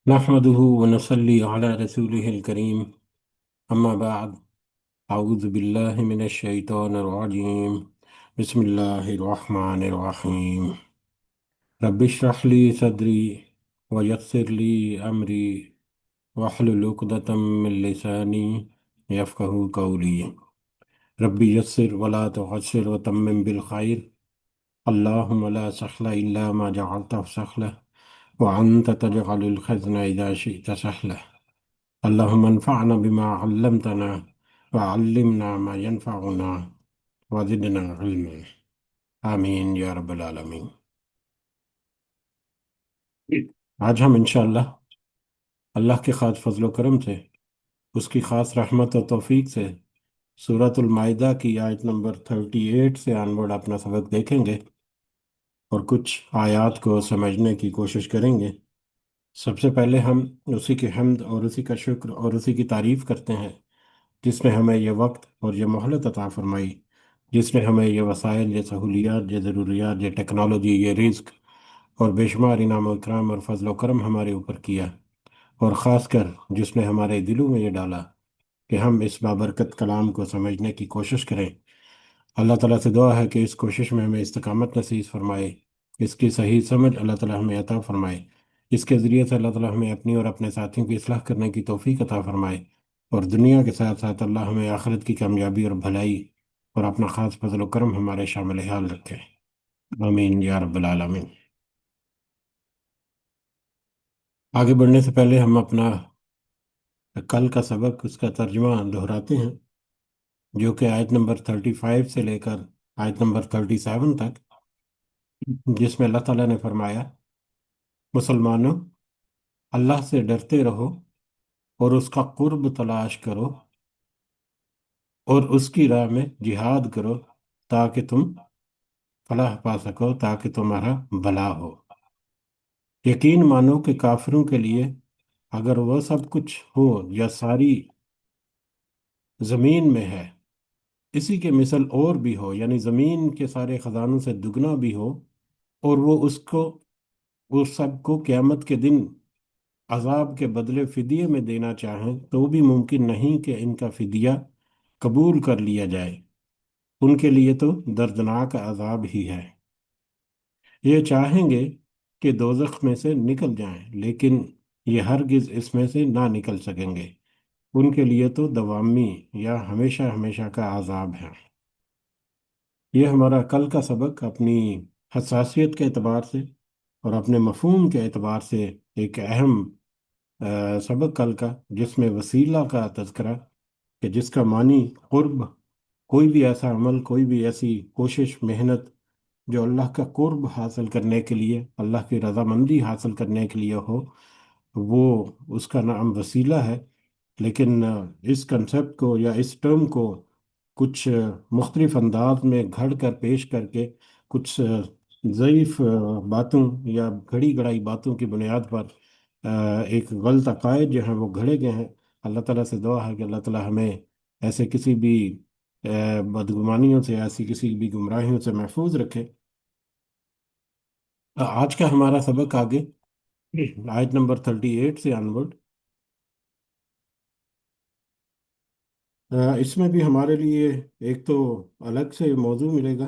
نحمده ونصلي على رسوله الكريم أما بعد. أعوذ بالله من الشيطان الرجيم. بسم الله الرحمن الرحيم. رب اشرح لي صدري ويسر لي أمري واحلل عقدة من لساني يفقهوا قولي. رب يسر ولا تعسر وتمم بالخير. اللهم لا سهل إلا ما جعلته سهلا وأنت تجعل الحزن إذا شئت سهلا. اللهم انفعنا بما علمتنا وعلمنا ما ينفعنا وزدنا علما. آمین یا رب العالمین۔ آج ہم انشاءاللہ اللہ کے خاص فضل و کرم سے، اس کی خاص رحمت و توفیق سے سورۃ المائدہ کی آیت نمبر 38 سے آنورڈ اپنا سبق دیکھیں گے اور کچھ آیات کو سمجھنے کی کوشش کریں گے۔ سب سے پہلے ہم اسی کی حمد اور اسی کا شکر اور اسی کی تعریف کرتے ہیں جس نے ہمیں یہ وقت اور یہ مہلت عطا فرمائی، جس نے ہمیں یہ وسائل، یہ سہولیات، یہ ضروریات، یہ ٹیکنالوجی، یہ رزق اور بے شمار انعام و اکرام اور فضل و کرم ہمارے اوپر کیا، اور خاص کر جس نے ہمارے دلوں میں یہ ڈالا کہ ہم اس بابرکت کلام کو سمجھنے کی کوشش کریں۔ اللہ تعالیٰ سے دعا ہے کہ اس کوشش میں ہمیں استقامت نصیب فرمائے، اس کی صحیح سمجھ اللہ تعالیٰ ہمیں عطا فرمائے، اس کے ذریعے سے اللہ تعالیٰ ہمیں اپنی اور اپنے ساتھیوں کی اصلاح کرنے کی توفیق عطا فرمائے، اور دنیا کے ساتھ ساتھ اللہ ہمیں آخرت کی کامیابی اور بھلائی اور اپنا خاص فضل و کرم ہمارے شامل حال رکھے۔ آمین یا رب العالمین۔ آگے بڑھنے سے پہلے ہم اپنا کل کا سبق، اس کا ترجمہ دہراتے ہیں، جو کہ آیت نمبر 35 سے لے کر آیت نمبر 37 تک، جس میں اللہ تعالیٰ نے فرمایا: مسلمانوں، اللہ سے ڈرتے رہو اور اس کا قرب تلاش کرو اور اس کی راہ میں جہاد کرو تاکہ تم فلاح پا سکو، تاکہ تمہارا بھلا ہو۔ یقین مانو کہ کافروں کے لیے اگر وہ سب کچھ ہو یا ساری زمین میں ہے، اسی کے مثل اور بھی ہو، یعنی زمین کے سارے خزانوں سے دگنا بھی ہو، اور وہ اس سب کو قیامت کے دن عذاب کے بدلے فدیے میں دینا چاہیں، تو بھی ممکن نہیں کہ ان کا فدیہ قبول کر لیا جائے۔ ان کے لیے تو دردناک عذاب ہی ہے۔ یہ چاہیں گے کہ دوزخ میں سے نکل جائیں، لیکن یہ ہرگز اس میں سے نہ نکل سکیں گے۔ ان کے لیے تو دوامی یا ہمیشہ ہمیشہ کا عذاب ہے۔ یہ ہمارا کل کا سبق اپنی حساسیت کے اعتبار سے اور اپنے مفہوم کے اعتبار سے ایک اہم سبق کل کا، جس میں وسیلہ کا تذکرہ، کہ جس کا معنی قرب، کوئی بھی ایسا عمل، کوئی بھی ایسی کوشش، محنت جو اللہ کا قرب حاصل کرنے کے لیے، اللہ کی رضامندی حاصل کرنے کے لیے ہو، وہ اس کا نام وسیلہ ہے۔ لیکن اس کنسپٹ کو یا اس ٹرم کو کچھ مختلف انداز میں گھڑ کر پیش کر کے، کچھ ضعیف باتوں یا گھڑی گڑائی باتوں کی بنیاد پر ایک غلط عقائد جو ہیں وہ گھڑے گئے ہیں۔ اللہ تعالیٰ سے دعا ہے کہ اللہ تعالیٰ ہمیں ایسے کسی بھی بدگمانیوں سے، ایسی کسی بھی گمراہیوں سے محفوظ رکھے۔ آج کا ہمارا سبق آگے آیت نمبر 38 سے آنورڈ، اس میں بھی ہمارے لیے ایک تو الگ سے موضوع ملے گا،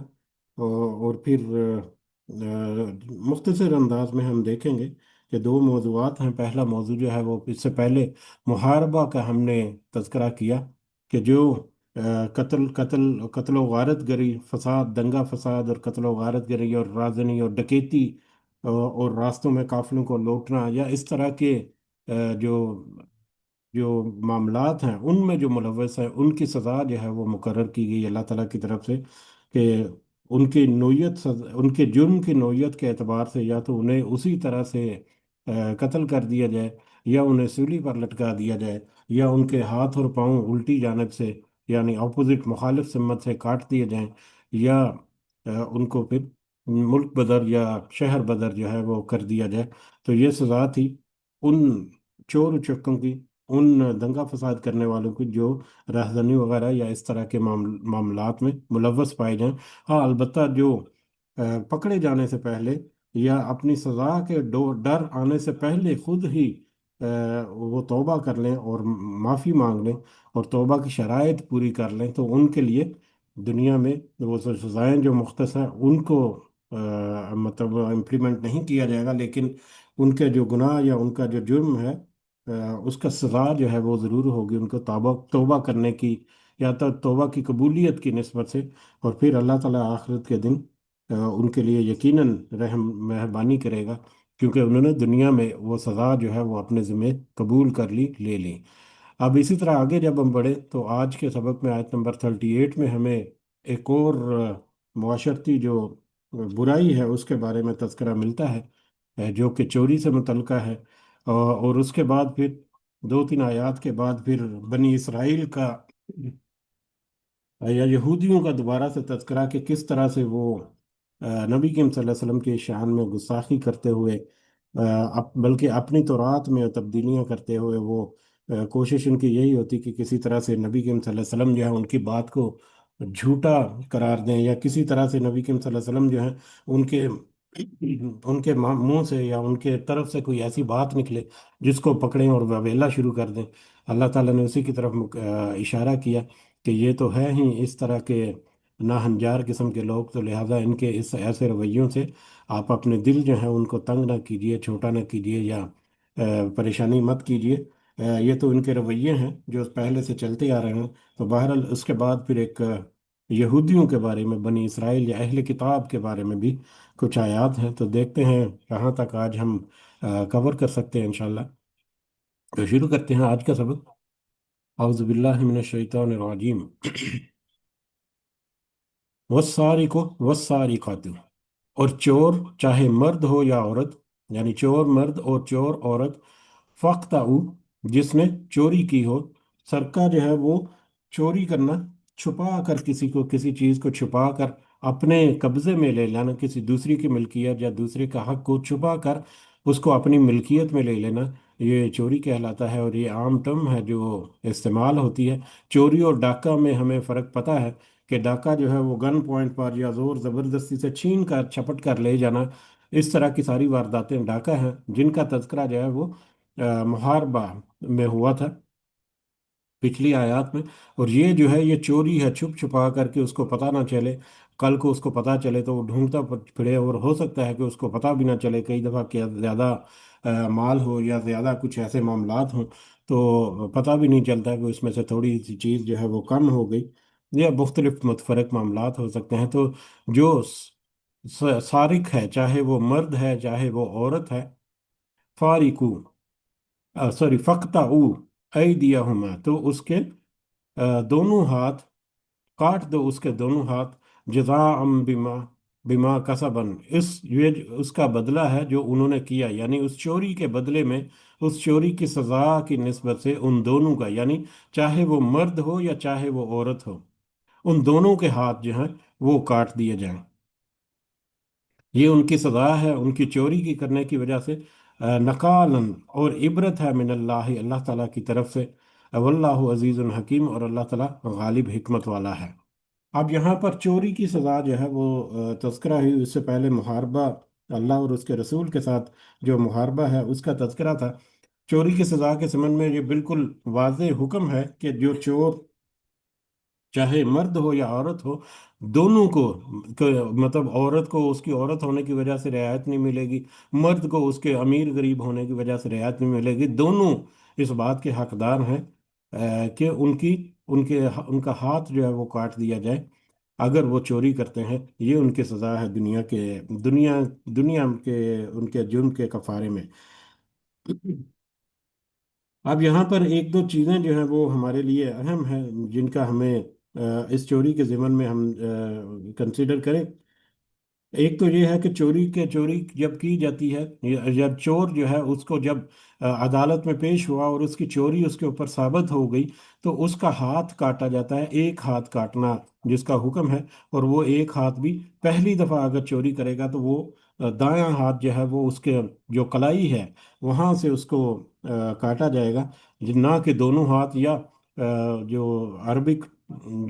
اور پھر مختصر انداز میں ہم دیکھیں گے کہ دو موضوعات ہیں۔ پہلا موضوع جو ہے وہ اس سے پہلے محاربہ کا ہم نے تذکرہ کیا، کہ جو قتل و غارت گری، فساد، دنگا فساد اور قتل و غارت گری اور رازنی اور ڈکیتی، اور راستوں میں قافلوں کو لوٹنا، یا اس طرح کے جو جو معاملات ہیں ان میں جو ملوث ہیں، ان کی سزا جو ہے وہ مقرر کی گئی اللہ تعالیٰ کی طرف سے، کہ ان کی نوعیت، ان کے جرم کی نوعیت کے اعتبار سے یا تو انہیں اسی طرح سے قتل کر دیا جائے، یا انہیں سولی پر لٹکا دیا جائے، یا ان کے ہاتھ اور پاؤں الٹی جانب سے، یعنی اپوزٹ مخالف سمت سے کاٹ دیے جائیں، یا ان کو پھر ملک بدر یا شہر بدر جو ہے وہ کر دیا جائے۔ تو یہ سزا تھی ان چور اچکوں کی، ان دنگا فساد کرنے والوں کی جو راہزنی وغیرہ یا اس طرح کے معاملات میں ملوث پائے جائیں۔ ہاں، البتہ جو پکڑے جانے سے پہلے یا اپنی سزا کے ڈر آنے سے پہلے خود ہی वो तौबा कर लें और माफ़ी मांग लें और तौबा की शराइत पूरी कर लें, तो उनके लिए दुनिया में वो सज़ाएँ जो मुख्तस हैं उनको मतलब इम्प्लीमेंट नहीं किया जाएगा, लेकिन उनके जो गुनाह या उनका जो जुर्म है उसका सज़ा जो है वो ज़रूर होगी उनको तौबा तौबा करने की, या तो तौबा की कबूलियत की निस्बत से। और फिर अल्लाह ताला आखिरत के दिन उनके लिए यकीनन रहम मेहरबानी करेगा, क्योंकि उन्होंने दुनिया में वो सज़ा जो है वो अपने ज़िम्मे कबूल कर ली, ले ली। अब इसी तरह आगे जब हम बढ़े तो आज के सबक में आयत नंबर 38 में हमें एक और मुआशरती जो बुराई है उसके बारे में तज़किरा मिलता है, जो कि चोरी से मुतल्लिका है। और उसके बाद फिर दो तीन आयत के बाद फिर बनी इसराइल का या यहूदियों का दोबारा से तज़किरा कि किस तरह से वो नबी करीम सल्लल्लाहु अलैहि वसल्लम के शान में गुस्ताखी करते हुए बल्कि अपनी तौरात में तब्दीलियां करते हुए वो कोशिश उनकी यही होती कि किसी तरह से नबी करीम सल्लल्लाहु अलैहि वसल्लम जो है उनकी बात को झूठा करार दें, या किसी तरह से नबी करीम सल्लल्लाहु अलैहि वसल्लम जो है उनके उनके मुंह से या उनके तरफ से कोई ऐसी बात निकले जिसको पकड़ें और ववेला शुरू कर दें। अल्लाह ताला ने उसी की तरफ इशारा किया कि ये तो है ही इस तरह के नाहंजार किस्म के लोग, तो लिहाजा इनके इस ऐसे रवैयों से आप अपने दिल जो है उनको तंग ना कीजिए, छोटा ना कीजिए, या परेशानी मत कीजिए। ये तो इनके रवैये हैं जो पहले से चलते आ रहे हैं। तो बहरहाल उसके बाद फिर एक यहूदियों के बारे में, बनी इसराइल या अहले किताब के बारे में भी कुछ आयात हैं, तो देखते हैं कहाँ तक आज हम कवर कर सकते हैं इंशाल्लाह। तो शुरू करते हैं आज का सबक। औज़ु बिल्लाहि मिनश शैतानिर रजीम। वस्सारिको वस्सारिकातु, और चोर चाहे मर्द हो या औरत, यानी चोर मर्द और चोर औरत, फ़क्ताउ, जिसने चोरी की हो। सरका जो है वो चोरी करना, छुपा कर किसी को, किसी चीज़ को छुपा कर अपने कब्जे में ले लेना, किसी दूसरी की मिल्कियत या दूसरे का हक को छुपा कर उसको अपनी मिल्कियत में ले लेना, ये चोरी कहलाता है। और ये आम टर्म है जो इस्तेमाल होती है। चोरी और डाका में हमें फ़र्क पता है कि डाका जो है वो गन पॉइंट पर या ज़ोर ज़बरदस्ती से छीन कर झपट कर ले जाना, इस तरह की सारी वारदातें डाका हैं, जिनका तज़किरा जो है वो मुहारबा में हुआ था पिछली आयत में। और ये जो है ये चोरी है, छुप छुपा करके उसको पता ना चले। कल को उसको पता चले तो वो ढूंढता फिरे, और हो सकता है कि उसको पता भी ना चले कई दफ़ा क्या ज़्यादा माल हो या ज़्यादा कुछ ऐसे मामलात हों, तो पता भी नहीं चलता कि उसमें से थोड़ी सी चीज़ जो है वो कम हो गई, या मुख्तलिफ मुतफरक मामलात हो सकते हैं। तो जो सारिक है, चाहे वो मर्द है चाहे वो औरत है, फारिकू, सॉरी फ़क्ताऊ ऐदियहुमा, तो उसके दोनों हाथ काट दो, उसके दोनों हाथ, जज़ाअम बिमा बिमा कसबन, इस ये उसका बदला है जो उन्होंने किया, यानी उस चोरी के बदले में, उस चोरी की सज़ा की निस्बत से उन दोनों का, यानी चाहे वो मर्द हो या चाहे वो औरत हो, उन दोनों के हाथ जो हैं वो काट दिए जाएं। ये उनकी सज़ा है उनकी चोरी की करने की वजह से। नकालन, और इबरत है मिनल्लाह, अल्लाह ताला की तरफ से। वल्लाहु अजीज़ुन हकीम, और अल्लाह ताला गालिब हिकमत वाला है। अब यहाँ पर चोरी की सज़ा जो है वो तज़किरा हुई, उससे पहले मुहारबा, अल्लाह और उसके रसूल के साथ जो मुहारबा है उसका तज़किरा था। चोरी की सज़ा के संबंध में ये बिल्कुल वाज़ेह हुक्म है कि जो चोर, चाहे मर्द हो या औरत हो, दोनों मतलब औरत को उसकी औरत होने की वजह से रियायत नहीं मिलेगी, मर्द को उसके अमीर गरीब होने की वजह से रियायत नहीं मिलेगी। दोनों इस बात के हकदार हैं कि उनका हाथ जो है वो काट दिया जाए अगर वो चोरी करते हैं। ये उनकी सज़ा है दुनिया के उनके जुर्म के कफारे में। अब यहाँ पर एक दो चीज़ें जो हैं वो हमारे लिए अहम हैं, जिनका हमें इस चोरी के ज़िमन में हम कंसिडर करें। एक तो ये है कि चोरी जब की जाती है, जब चोर जो है उसको जब अदालत में पेश हुआ और उसकी चोरी उसके ऊपर साबित हो गई, तो उसका हाथ काटा जाता है, एक हाथ काटना जिसका हुक्म है। और वो एक हाथ भी पहली दफ़ा अगर चोरी करेगा तो वो दायां हाथ जो है वो उसके जो कलाई है वहाँ से उसको काटा जाएगा, ना कि दोनों हाथ। या जो अरबिक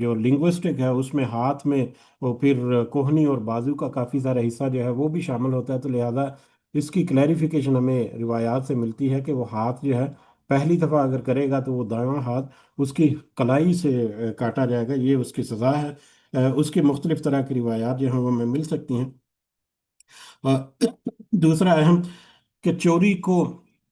जो लिंग्विस्टिक है उसमें हाथ में वो फिर कोहनी और बाजू का काफ़ी सारा हिस्सा जो है वो भी शामिल होता है, तो लिहाजा اس کی کلیریفیکیشن ہمیں روایات سے ملتی ہے کہ وہ ہاتھ جو ہے پہلی دفعہ اگر کرے گا تو وہ دایاں ہاتھ اس کی کلائی سے کاٹا جائے گا، یہ اس کی سزا ہے۔ اس کی مختلف طرح کی روایات جو ہیں وہ ہمیں مل سکتی ہیں۔ دوسرا اہم کہ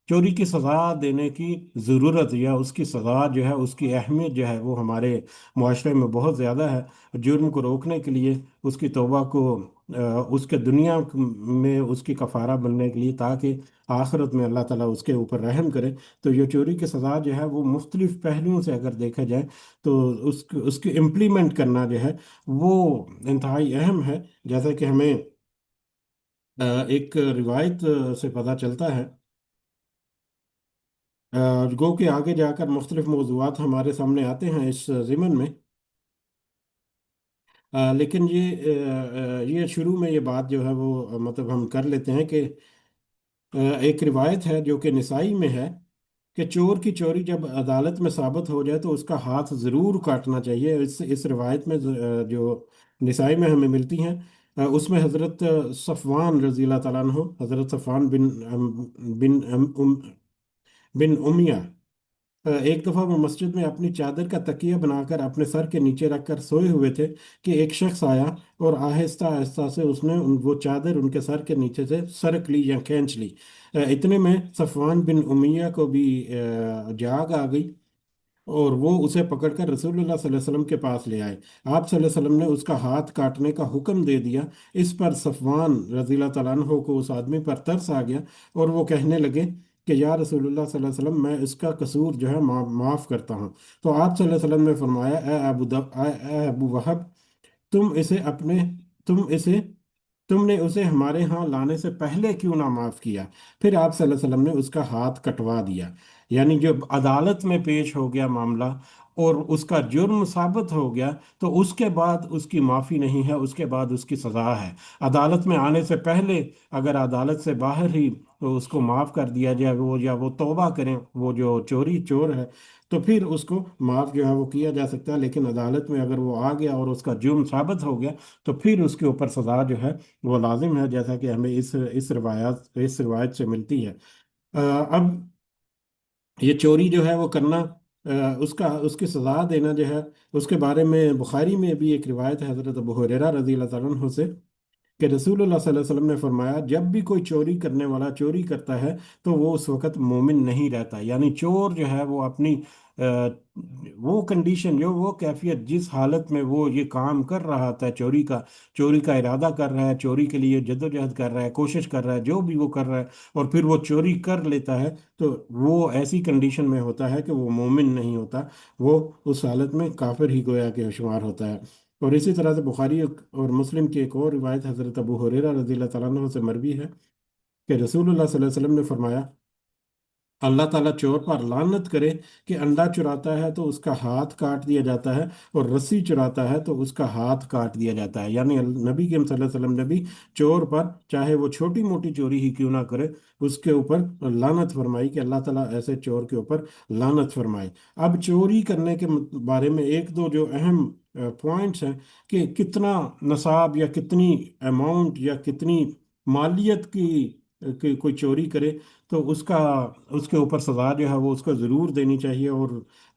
چوری کی سزا دینے کی ضرورت یا اس کی سزا جو ہے، اس کی اہمیت جو ہے وہ ہمارے معاشرے میں بہت زیادہ ہے۔ جرم کو روکنے کے لیے، اس کی توبہ کو اس کے دنیا میں اس کی کفارہ بننے کے لیے، تاکہ آخرت میں اللہ تعالیٰ اس کے اوپر رحم کرے، تو یہ چوری کی سزا جو ہے وہ مختلف پہلوؤں سے اگر دیکھا جائے تو اس کی امپلیمنٹ کرنا جو ہے وہ انتہائی اہم ہے۔ جیسا کہ ہمیں ایک روایت سے پتہ چلتا ہے، گو کہ آگے جا کر مختلف موضوعات ہمارے سامنے آتے ہیں اس ضمن میں، لیکن یہ شروع میں یہ بات جو ہے وہ مطلب ہم کر لیتے ہیں کہ ایک روایت ہے جو کہ نسائی میں ہے کہ چور کی چوری جب عدالت میں ثابت ہو جائے تو اس کا ہاتھ ضرور کاٹنا چاہیے۔ اس روایت میں جو نسائی میں ہمیں ملتی ہیں، اس میں حضرت صفوان رضی اللہ تعالیٰ عنہ، حضرت صفوان بن بن امیہ، ایک دفعہ وہ مسجد میں اپنی چادر کا تکیہ بنا کر اپنے سر کے نیچے رکھ کر سوئے ہوئے تھے کہ ایک شخص آیا اور آہستہ آہستہ سے اس نے وہ چادر ان کے سر کے نیچے سے سرک لی یا کھینچ لی۔ اتنے میں صفوان بن امیہ کو بھی جاگ آ گئی، اور وہ اسے پکڑ کر رسول اللہ صلی اللہ علیہ وسلم کے پاس لے آئے۔ آپ صلی اللہ علیہ وسلم نے اس کا ہاتھ کاٹنے کا حکم دے دیا۔ اس پر صفوان رضی اللہ تعالیٰ عنہ کو اس آدمی پر ترس آ گیا، اور وہ کہنے لگے کہ یا رسول اللہ صلی اللہ علیہ وسلم، میں اس کا قصور جو ہے معاف کرتا ہوں۔ تو آپ صلی اللہ علیہ وسلم نے فرمایا، اے ابو وہب، تم اسے اپنے تم اسے تم نے اسے ہمارے ہاں لانے سے پہلے کیوں نہ معاف کیا؟ پھر آپ صلی اللہ علیہ وسلم نے اس کا ہاتھ کٹوا دیا۔ یعنی جب عدالت میں پیش ہو گیا معاملہ اور اس کا جرم ثابت ہو گیا، تو اس کے بعد اس کی معافی نہیں ہے، اس کے بعد اس کی سزا ہے۔ عدالت میں آنے سے پہلے اگر عدالت سے باہر ہی تو اس کو معاف کر دیا جائے، یا وہ توبہ کریں، وہ جو چور ہے، تو پھر اس کو معاف جو ہے وہ کیا جا سکتا ہے۔ لیکن عدالت میں اگر وہ آ گیا اور اس کا جرم ثابت ہو گیا تو پھر اس کے اوپر سزا جو ہے وہ لازم ہے، جیسا کہ ہمیں اس روایت سے ملتی ہے۔ اب یہ چوری جو ہے وہ کرنا، اس کی سزا دینا جو ہے، اس کے بارے میں بخاری میں بھی ایک روایت ہے حضرت ابو ہریرہ رضی اللہ تعالیٰ عنہ سے کہ رسول اللہ صلی اللہ علیہ وسلم نے فرمایا، جب بھی کوئی چوری کرنے والا چوری کرتا ہے تو وہ اس وقت مومن نہیں رہتا۔ یعنی چور جو ہے وہ اپنی آ، وہ کنڈیشن، وہ کیفیت، جس حالت میں وہ یہ کام کر رہا تھا، چوری کا ارادہ کر رہا ہے، چوری کے لیے جدوجہد کر رہا ہے، کوشش کر رہا ہے، جو بھی وہ کر رہا ہے، اور پھر وہ چوری کر لیتا ہے، تو وہ ایسی کنڈیشن میں ہوتا ہے کہ وہ مومن نہیں ہوتا، وہ اس حالت میں کافر ہی گویا کہ شمار ہوتا ہے۔ اور اسی طرح سے بخاری اور مسلم کی ایک اور روایت حضرت ابو ہریرہ رضی اللہ تعالیٰ عنہ سے مروی ہے کہ رسول اللہ صلی اللہ علیہ وسلم نے فرمایا، اللہ تعالیٰ چور پر لعنت کرے کہ انڈا چراتا ہے تو اس کا ہاتھ کاٹ دیا جاتا ہے، اور رسی چراتا ہے تو اس کا ہاتھ کاٹ دیا جاتا ہے۔ یعنی نبی کریم صلی اللہ علیہ وسلم نے بھی چور پر، چاہے وہ چھوٹی موٹی چوری ہی کیوں نہ کرے، اس کے اوپر لعنت فرمائی کہ اللہ تعالیٰ ایسے چور کے اوپر لعنت فرمائے۔ اب چوری کرنے کے بارے میں ایک دو جو اہم پوائنٹس ہیں کہ کتنا نصاب یا کتنی اماؤنٹ یا کتنی مالیت کی کوئی چوری کرے تو اس کے اوپر سزا جو ہے وہ اس کو ضرور دینی چاہیے، اور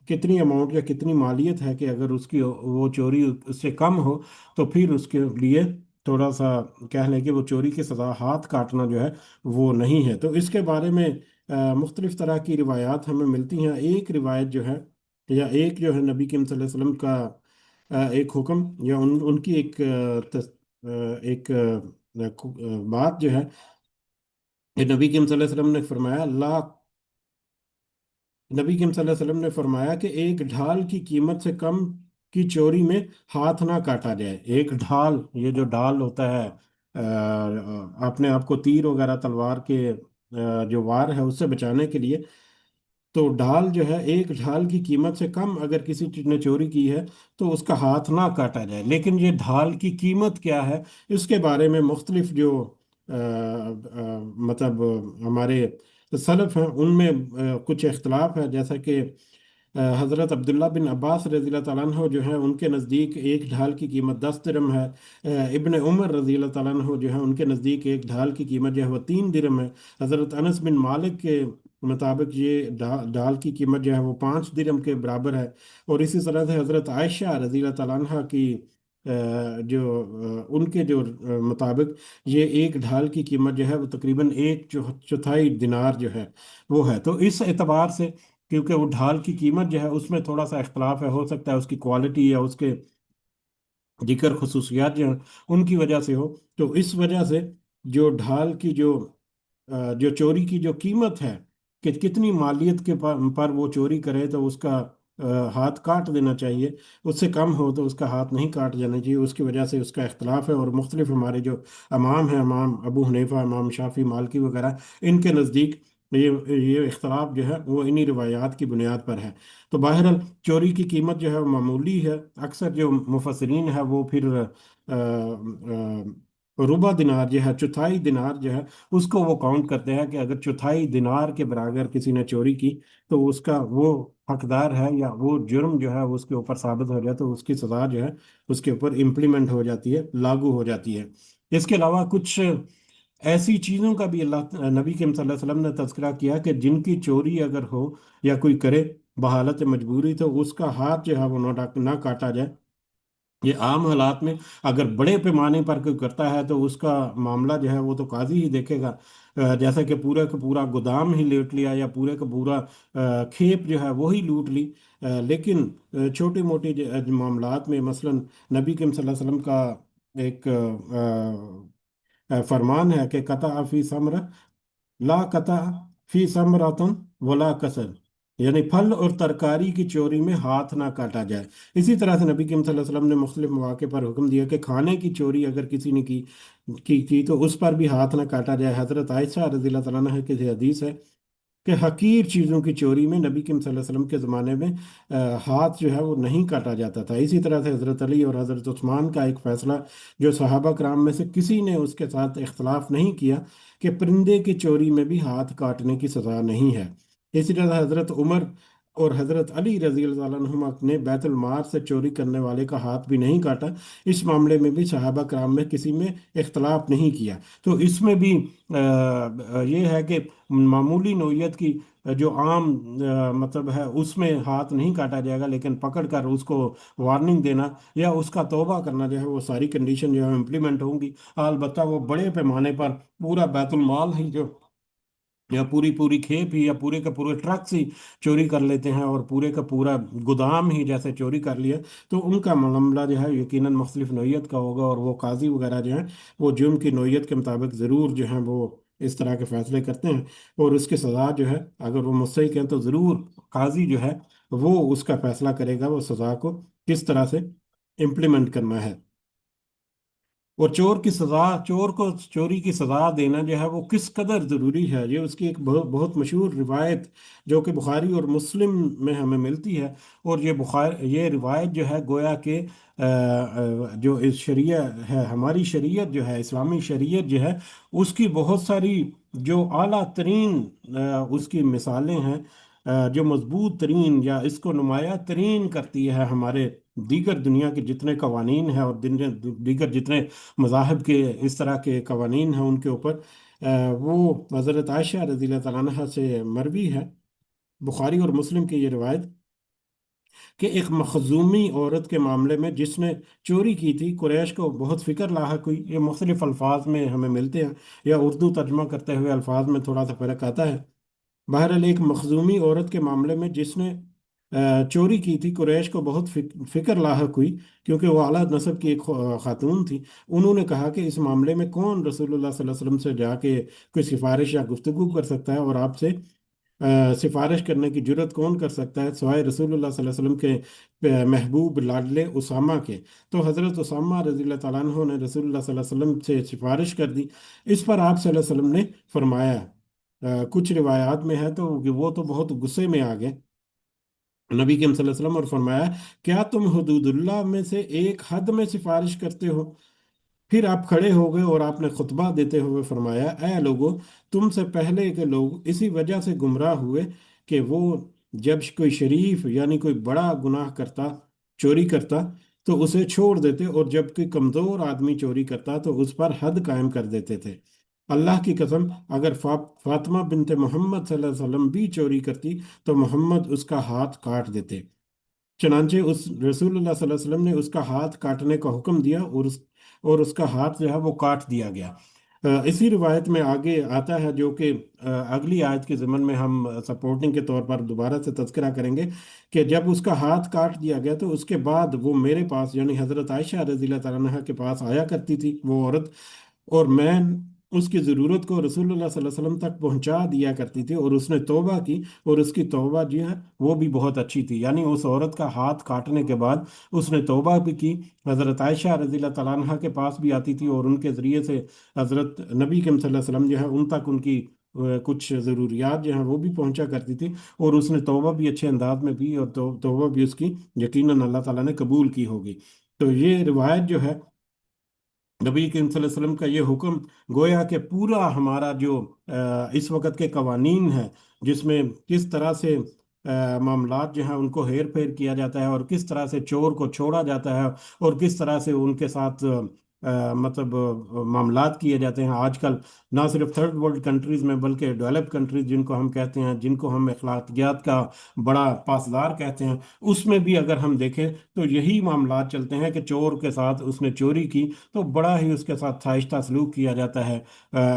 کتنی اماؤنٹ یا کتنی مالیت ہے کہ اگر اس کی وہ چوری اس سے کم ہو تو پھر اس کے لیے تھوڑا سا کہہ لیں کہ وہ چوری کی سزا ہاتھ کاٹنا جو ہے وہ نہیں ہے۔ تو اس کے بارے میں مختلف طرح کی روایات ہمیں ملتی ہیں۔ ایک روایت جو ہے، یا ایک جو ہے نبی کریم صلی اللہ علیہ وسلم کا ایک حکم، یا ان کی ایک بات جو ہے کہ نبی کریم صلی اللہ علیہ وسلم نے فرمایا کہ ایک ڈھال کی قیمت سے کم کی چوری میں ہاتھ نہ کاٹا جائے۔ ایک ڈھال، یہ جو ڈھال ہوتا ہے، اپنے آپ کو تیر وغیرہ تلوار کے جو وار ہے اس سے بچانے کے لیے، تو ڈھال جو ہے، ایک ڈھال کی قیمت سے کم اگر کسی چیز نے چوری کی ہے تو اس کا ہاتھ نہ کاٹا جائے۔ لیکن یہ ڈھال کی قیمت کیا ہے، اس کے بارے میں مختلف جو مطلب ہمارے سلف ہیں ان میں کچھ اختلاف ہے، جیسا کہ حضرت عبداللہ بن عباس رضی اللہ تعالیٰ عنہ جو ہیں ان کے نزدیک ایک ڈھال کی قیمت 10 درم ہے۔ ابن عمر رضی اللہ تعالیٰ عنہ جو ہیں ان کے نزدیک ایک ڈھال کی قیمت جو ہے وہ 3 درم ہے۔ حضرت انس بن مالک کے مطابق یہ ڈھال کی قیمت جو ہے وہ 5 درم کے برابر ہے۔ اور اسی طرح سے حضرت عائشہ رضی اللہ تعالیٰ عنہ کی ان کے جو مطابق یہ ایک ڈھال کی قیمت جو ہے وہ تقریباً ایک چوتھائی دینار جو ہے وہ ہے۔ تو اس اعتبار سے کیونکہ وہ ڈھال کی قیمت جو ہے اس میں تھوڑا سا اختلاف ہے، ہو سکتا ہے اس کی کوالٹی یا اس کے دیگر خصوصیات جو ہیں ان کی وجہ سے ہو، تو اس وجہ سے جو ڈھال کی جو چوری کی جو قیمت ہے کہ کتنی مالیت کے پر وہ چوری کرے تو اس کا ہاتھ کاٹ دینا چاہیے، اس سے کم ہو تو اس کا ہاتھ نہیں کاٹ جانا چاہیے، اس کی وجہ سے اس کا اختلاف ہے۔ اور مختلف ہمارے جو امام ہیں، امام ابو حنیفہ، امام شافعی، مالکی وغیرہ، ان کے نزدیک یہ اختلاف جو ہے وہ انہی روایات کی بنیاد پر ہے۔ تو بہرحال چوری کی قیمت جو ہے وہ معمولی ہے۔ اکثر جو مفسرین ہے وہ پھر ربع دینار جو ہے، چوتھائی دینار جو ہے، اس کو وہ کاؤنٹ کرتے ہیں کہ اگر چوتھائی دینار کے برابر کسی نے چوری کی تو اس کا وہ حقدار ہے یا وہ جرم جو ہے اس کے اوپر ثابت ہو جائے تو اس کی سزا جو ہے اس کے اوپر امپلیمنٹ ہو جاتی ہے، لاگو ہو جاتی ہے۔ اس کے علاوہ کچھ ایسی چیزوں کا بھی اللہ نبی کے صلی اللہ علیہ وسلم نے تذکرہ کیا کہ جن کی چوری اگر ہو یا کوئی کرے بحالت مجبوری تو اس کا ہاتھ جو ہے وہ نہ کاٹا جائے۔ یہ عام حالات میں اگر بڑے پیمانے پر کوئی کرتا ہے تو اس کا معاملہ جو ہے وہ تو قاضی ہی دیکھے گا، جیسا کہ پورا کا پورا گودام ہی لوٹ لیا یا پورے کا پورا کھیپ جو ہے وہی لوٹ لی۔ لیکن چھوٹی موٹی معاملات میں مثلا نبی کریم صلی اللہ علیہ وسلم کا ایک فرمان ہے کہ قطع فی ثمر لا قطع فی ثمرۃ ولا کسر، یعنی پھل اور ترکاری کی چوری میں ہاتھ نہ کاٹا جائے۔ اسی طرح سے نبی کریم صلی اللہ علیہ وسلم نے مختلف مواقع پر حکم دیا کہ کھانے کی چوری اگر کسی نے کی تو اس پر بھی ہاتھ نہ کاٹا جائے۔ حضرت عائشہ رضی اللہ تعالیٰ عنہ کی حدیث ہے کہ حقیر چیزوں کی چوری میں نبی کریم صلی اللہ علیہ وسلم کے زمانے میں ہاتھ جو ہے وہ نہیں کاٹا جاتا تھا۔ اسی طرح سے حضرت علی اور حضرت عثمان کا ایک فیصلہ جو صحابہ کرام میں سے کسی نے اس کے ساتھ اختلاف نہیں کیا کہ پرندے کی چوری میں بھی ہاتھ کاٹنے کی سزا نہیں ہے۔ اسی طرح حضرت عمر اور حضرت علی رضی اللہ عنہما نے بیت المال سے چوری کرنے والے کا ہاتھ بھی نہیں کاٹا۔ اس معاملے میں بھی صحابہ کرام میں کسی میں اختلاف نہیں کیا۔ تو اس میں بھی یہ ہے کہ معمولی نوعیت کی جو عام مطلب ہے اس میں ہاتھ نہیں کاٹا جائے گا، لیکن پکڑ کر اس کو وارننگ دینا یا اس کا توبہ کرنا جو ہے وہ ساری کنڈیشن جو ہے امپلیمنٹ ہوں گی۔ البتہ وہ بڑے پیمانے پر پورا بیت المال ہی جو یا پوری پوری کھیپ ہی یا پورے کا پورے ٹرک ہی چوری کر لیتے ہیں اور پورے کا پورا گودام ہی جیسے چوری کر لیا، تو ان کا معاملہ جو ہے یقیناً مختلف نوعیت کا ہوگا، اور وہ قاضی وغیرہ جو ہیں وہ جرم کی نوعیت کے مطابق ضرور جو ہیں وہ اس طرح کے فیصلے کرتے ہیں، اور اس کی سزا جو ہے اگر وہ مستحق ہیں تو ضرور قاضی جو ہے وہ اس کا فیصلہ کرے گا وہ سزا کو کس طرح سے امپلیمنٹ کرنا ہے۔ اور چور کی سزا، چور کو چوری کی سزا دینا جو ہے وہ کس قدر ضروری ہے، یہ اس کی ایک بہت بہت مشہور روایت جو کہ بخاری اور مسلم میں ہمیں ملتی ہے۔ اور یہ روایت جو ہے گویا کہ جو اس شریعت ہے، ہماری شریعت جو ہے، اسلامی شریعت جو ہے، اس کی بہت ساری جو اعلیٰ ترین اس کی مثالیں ہیں، جو مضبوط ترین یا اس کو نمایاں ترین کرتی ہے ہمارے دیگر دنیا کے جتنے قوانین ہیں اور دیگر جتنے مذاہب کے اس طرح کے قوانین ہیں ان کے اوپر، وہ حضرت عائشہ رضی اللہ تعالیٰ عنہ سے مروی ہے، بخاری اور مسلم کی یہ روایت، کہ ایک مخزومی عورت کے معاملے میں جس نے چوری کی تھی، قریش کو بہت فکر لاحق ہوئی۔ یہ مختلف الفاظ میں ہمیں ملتے ہیں، یا اردو ترجمہ کرتے ہوئے الفاظ میں تھوڑا سا فرق آتا ہے۔ بہرحال ایک مخزومی عورت کے معاملے میں جس نے چوری کی تھی، قریش کو بہت فکر لاحق ہوئی کیونکہ وہ اعلیٰ نسب کی ایک خاتون تھی۔ انہوں نے کہا کہ اس معاملے میں کون رسول اللہ صلی اللہ علیہ وسلم سے جا کے کوئی سفارش یا گفتگو کر سکتا ہے، اور آپ سے سفارش کرنے کی جرت کون کر سکتا ہے سوائے رسول اللہ صلی اللہ علیہ وسلم کے محبوب لاڈلے اسامہ کے۔ تو حضرت اسامہ رضی اللہ تعالیٰ عنہ نے رسول اللہ صلی اللہ علیہ وسلم سے سفارش کر دی۔ اس پر آپ صلی اللہ علیہ وسلم نے فرمایا، کچھ روایات میں ہے تو کہ وہ تو بہت غصے میں آ گئے نبی کریم صلی اللہ علیہ وسلم، اور فرمایا، کیا تم حدود اللہ میں سے ایک حد میں سفارش کرتے ہو؟ پھر آپ کھڑے ہو گئے اور آپ نے خطبہ دیتے ہوئے فرمایا، اے لوگو، تم سے پہلے کے لوگ اسی وجہ سے گمراہ ہوئے کہ وہ जब कोई शरीफ यानी कोई बड़ा गुनाह करता, चोरी करता, तो उसे छोड़ देते, और जब कोई कमजोर आदमी चोरी करता तो उस पर हद कायम कर देते थे। अल्लाह की कसम, अगर फातिमा बिनते मोहम्मद सल्लल्लाहु अलैहि वसल्लम भी चोरी करती तो मोहम्मद उसका हाथ काट देते। चुनांचे उस रसूलुल्लाह सल्लल्लाहु अलैहि वसल्लम ने उसका हाथ काटने का हुक्म दिया, और उसका हाथ जो है वो काट दिया गया। इसी रिवायत में आगे आता है, जो कि अगली आयत के ज़मन में हम सपोर्टिंग के तौर पर दोबारा से तज़किरा करेंगे, कि जब उसका हाथ काट दिया गया तो उसके बाद वो मेरे पास यानी हज़रत आयशा रज़ी अल्लाह तआला अन्हा के पास आया करती थी वो औरत, और मैं उसकी ज़रूरत को रसूलुल्लाह सल्लल्लाहु अलैहि वसल्लम तक पहुंचा दिया करती थी, और उसने तौबा की, और उसकी तौबा जो है वो भी बहुत अच्छी थी। यानी उस औरत का हाथ काटने के बाद उसने तौबा भी की। हज़रत आयशा रज़ी अल्लाह तआला अन्हा के पास भी आती थी, और उनके ज़रिए से हज़रत नबी करीम सल्लल्लाहु अलैहि वसल्लम जो है उन तक उनकी कुछ ज़रूरियात जो हैं वो भी पहुंचा करती थी, और उसने तौबा भी अच्छे अंदाज में की, और तौबा भी उसकी यकीनन अल्लाह ताला ने कबूल की होगी। तो ये रिवायत जो है, नबी करीम सल्लल्लाहु अलैहि वसल्लम का ये हुक्म गोया कि पूरा हमारा जो इस वक्त के कवानीन है, जिसमें किस तरह से मामलात जो हैं उनको हेर फेर किया जाता है, और किस तरह से चोर को छोड़ा जाता है, और किस तरह से उनके साथ मतलब मामलात किए जाते हैं आजकल, ना सिर्फ थर्ड वर्ल्ड कंट्रीज में बल्कि डेवलप कंट्रीज जिनको हम कहते हैं, जिनको हम अखलाकियात का बड़ा पासदार कहते हैं, उसमें भी अगर हम देखें तो यही मामलात चलते हैं कि चोर के साथ उसने चोरी की तो बड़ा ही उसके साथ साइस्ता सलूक किया जाता है,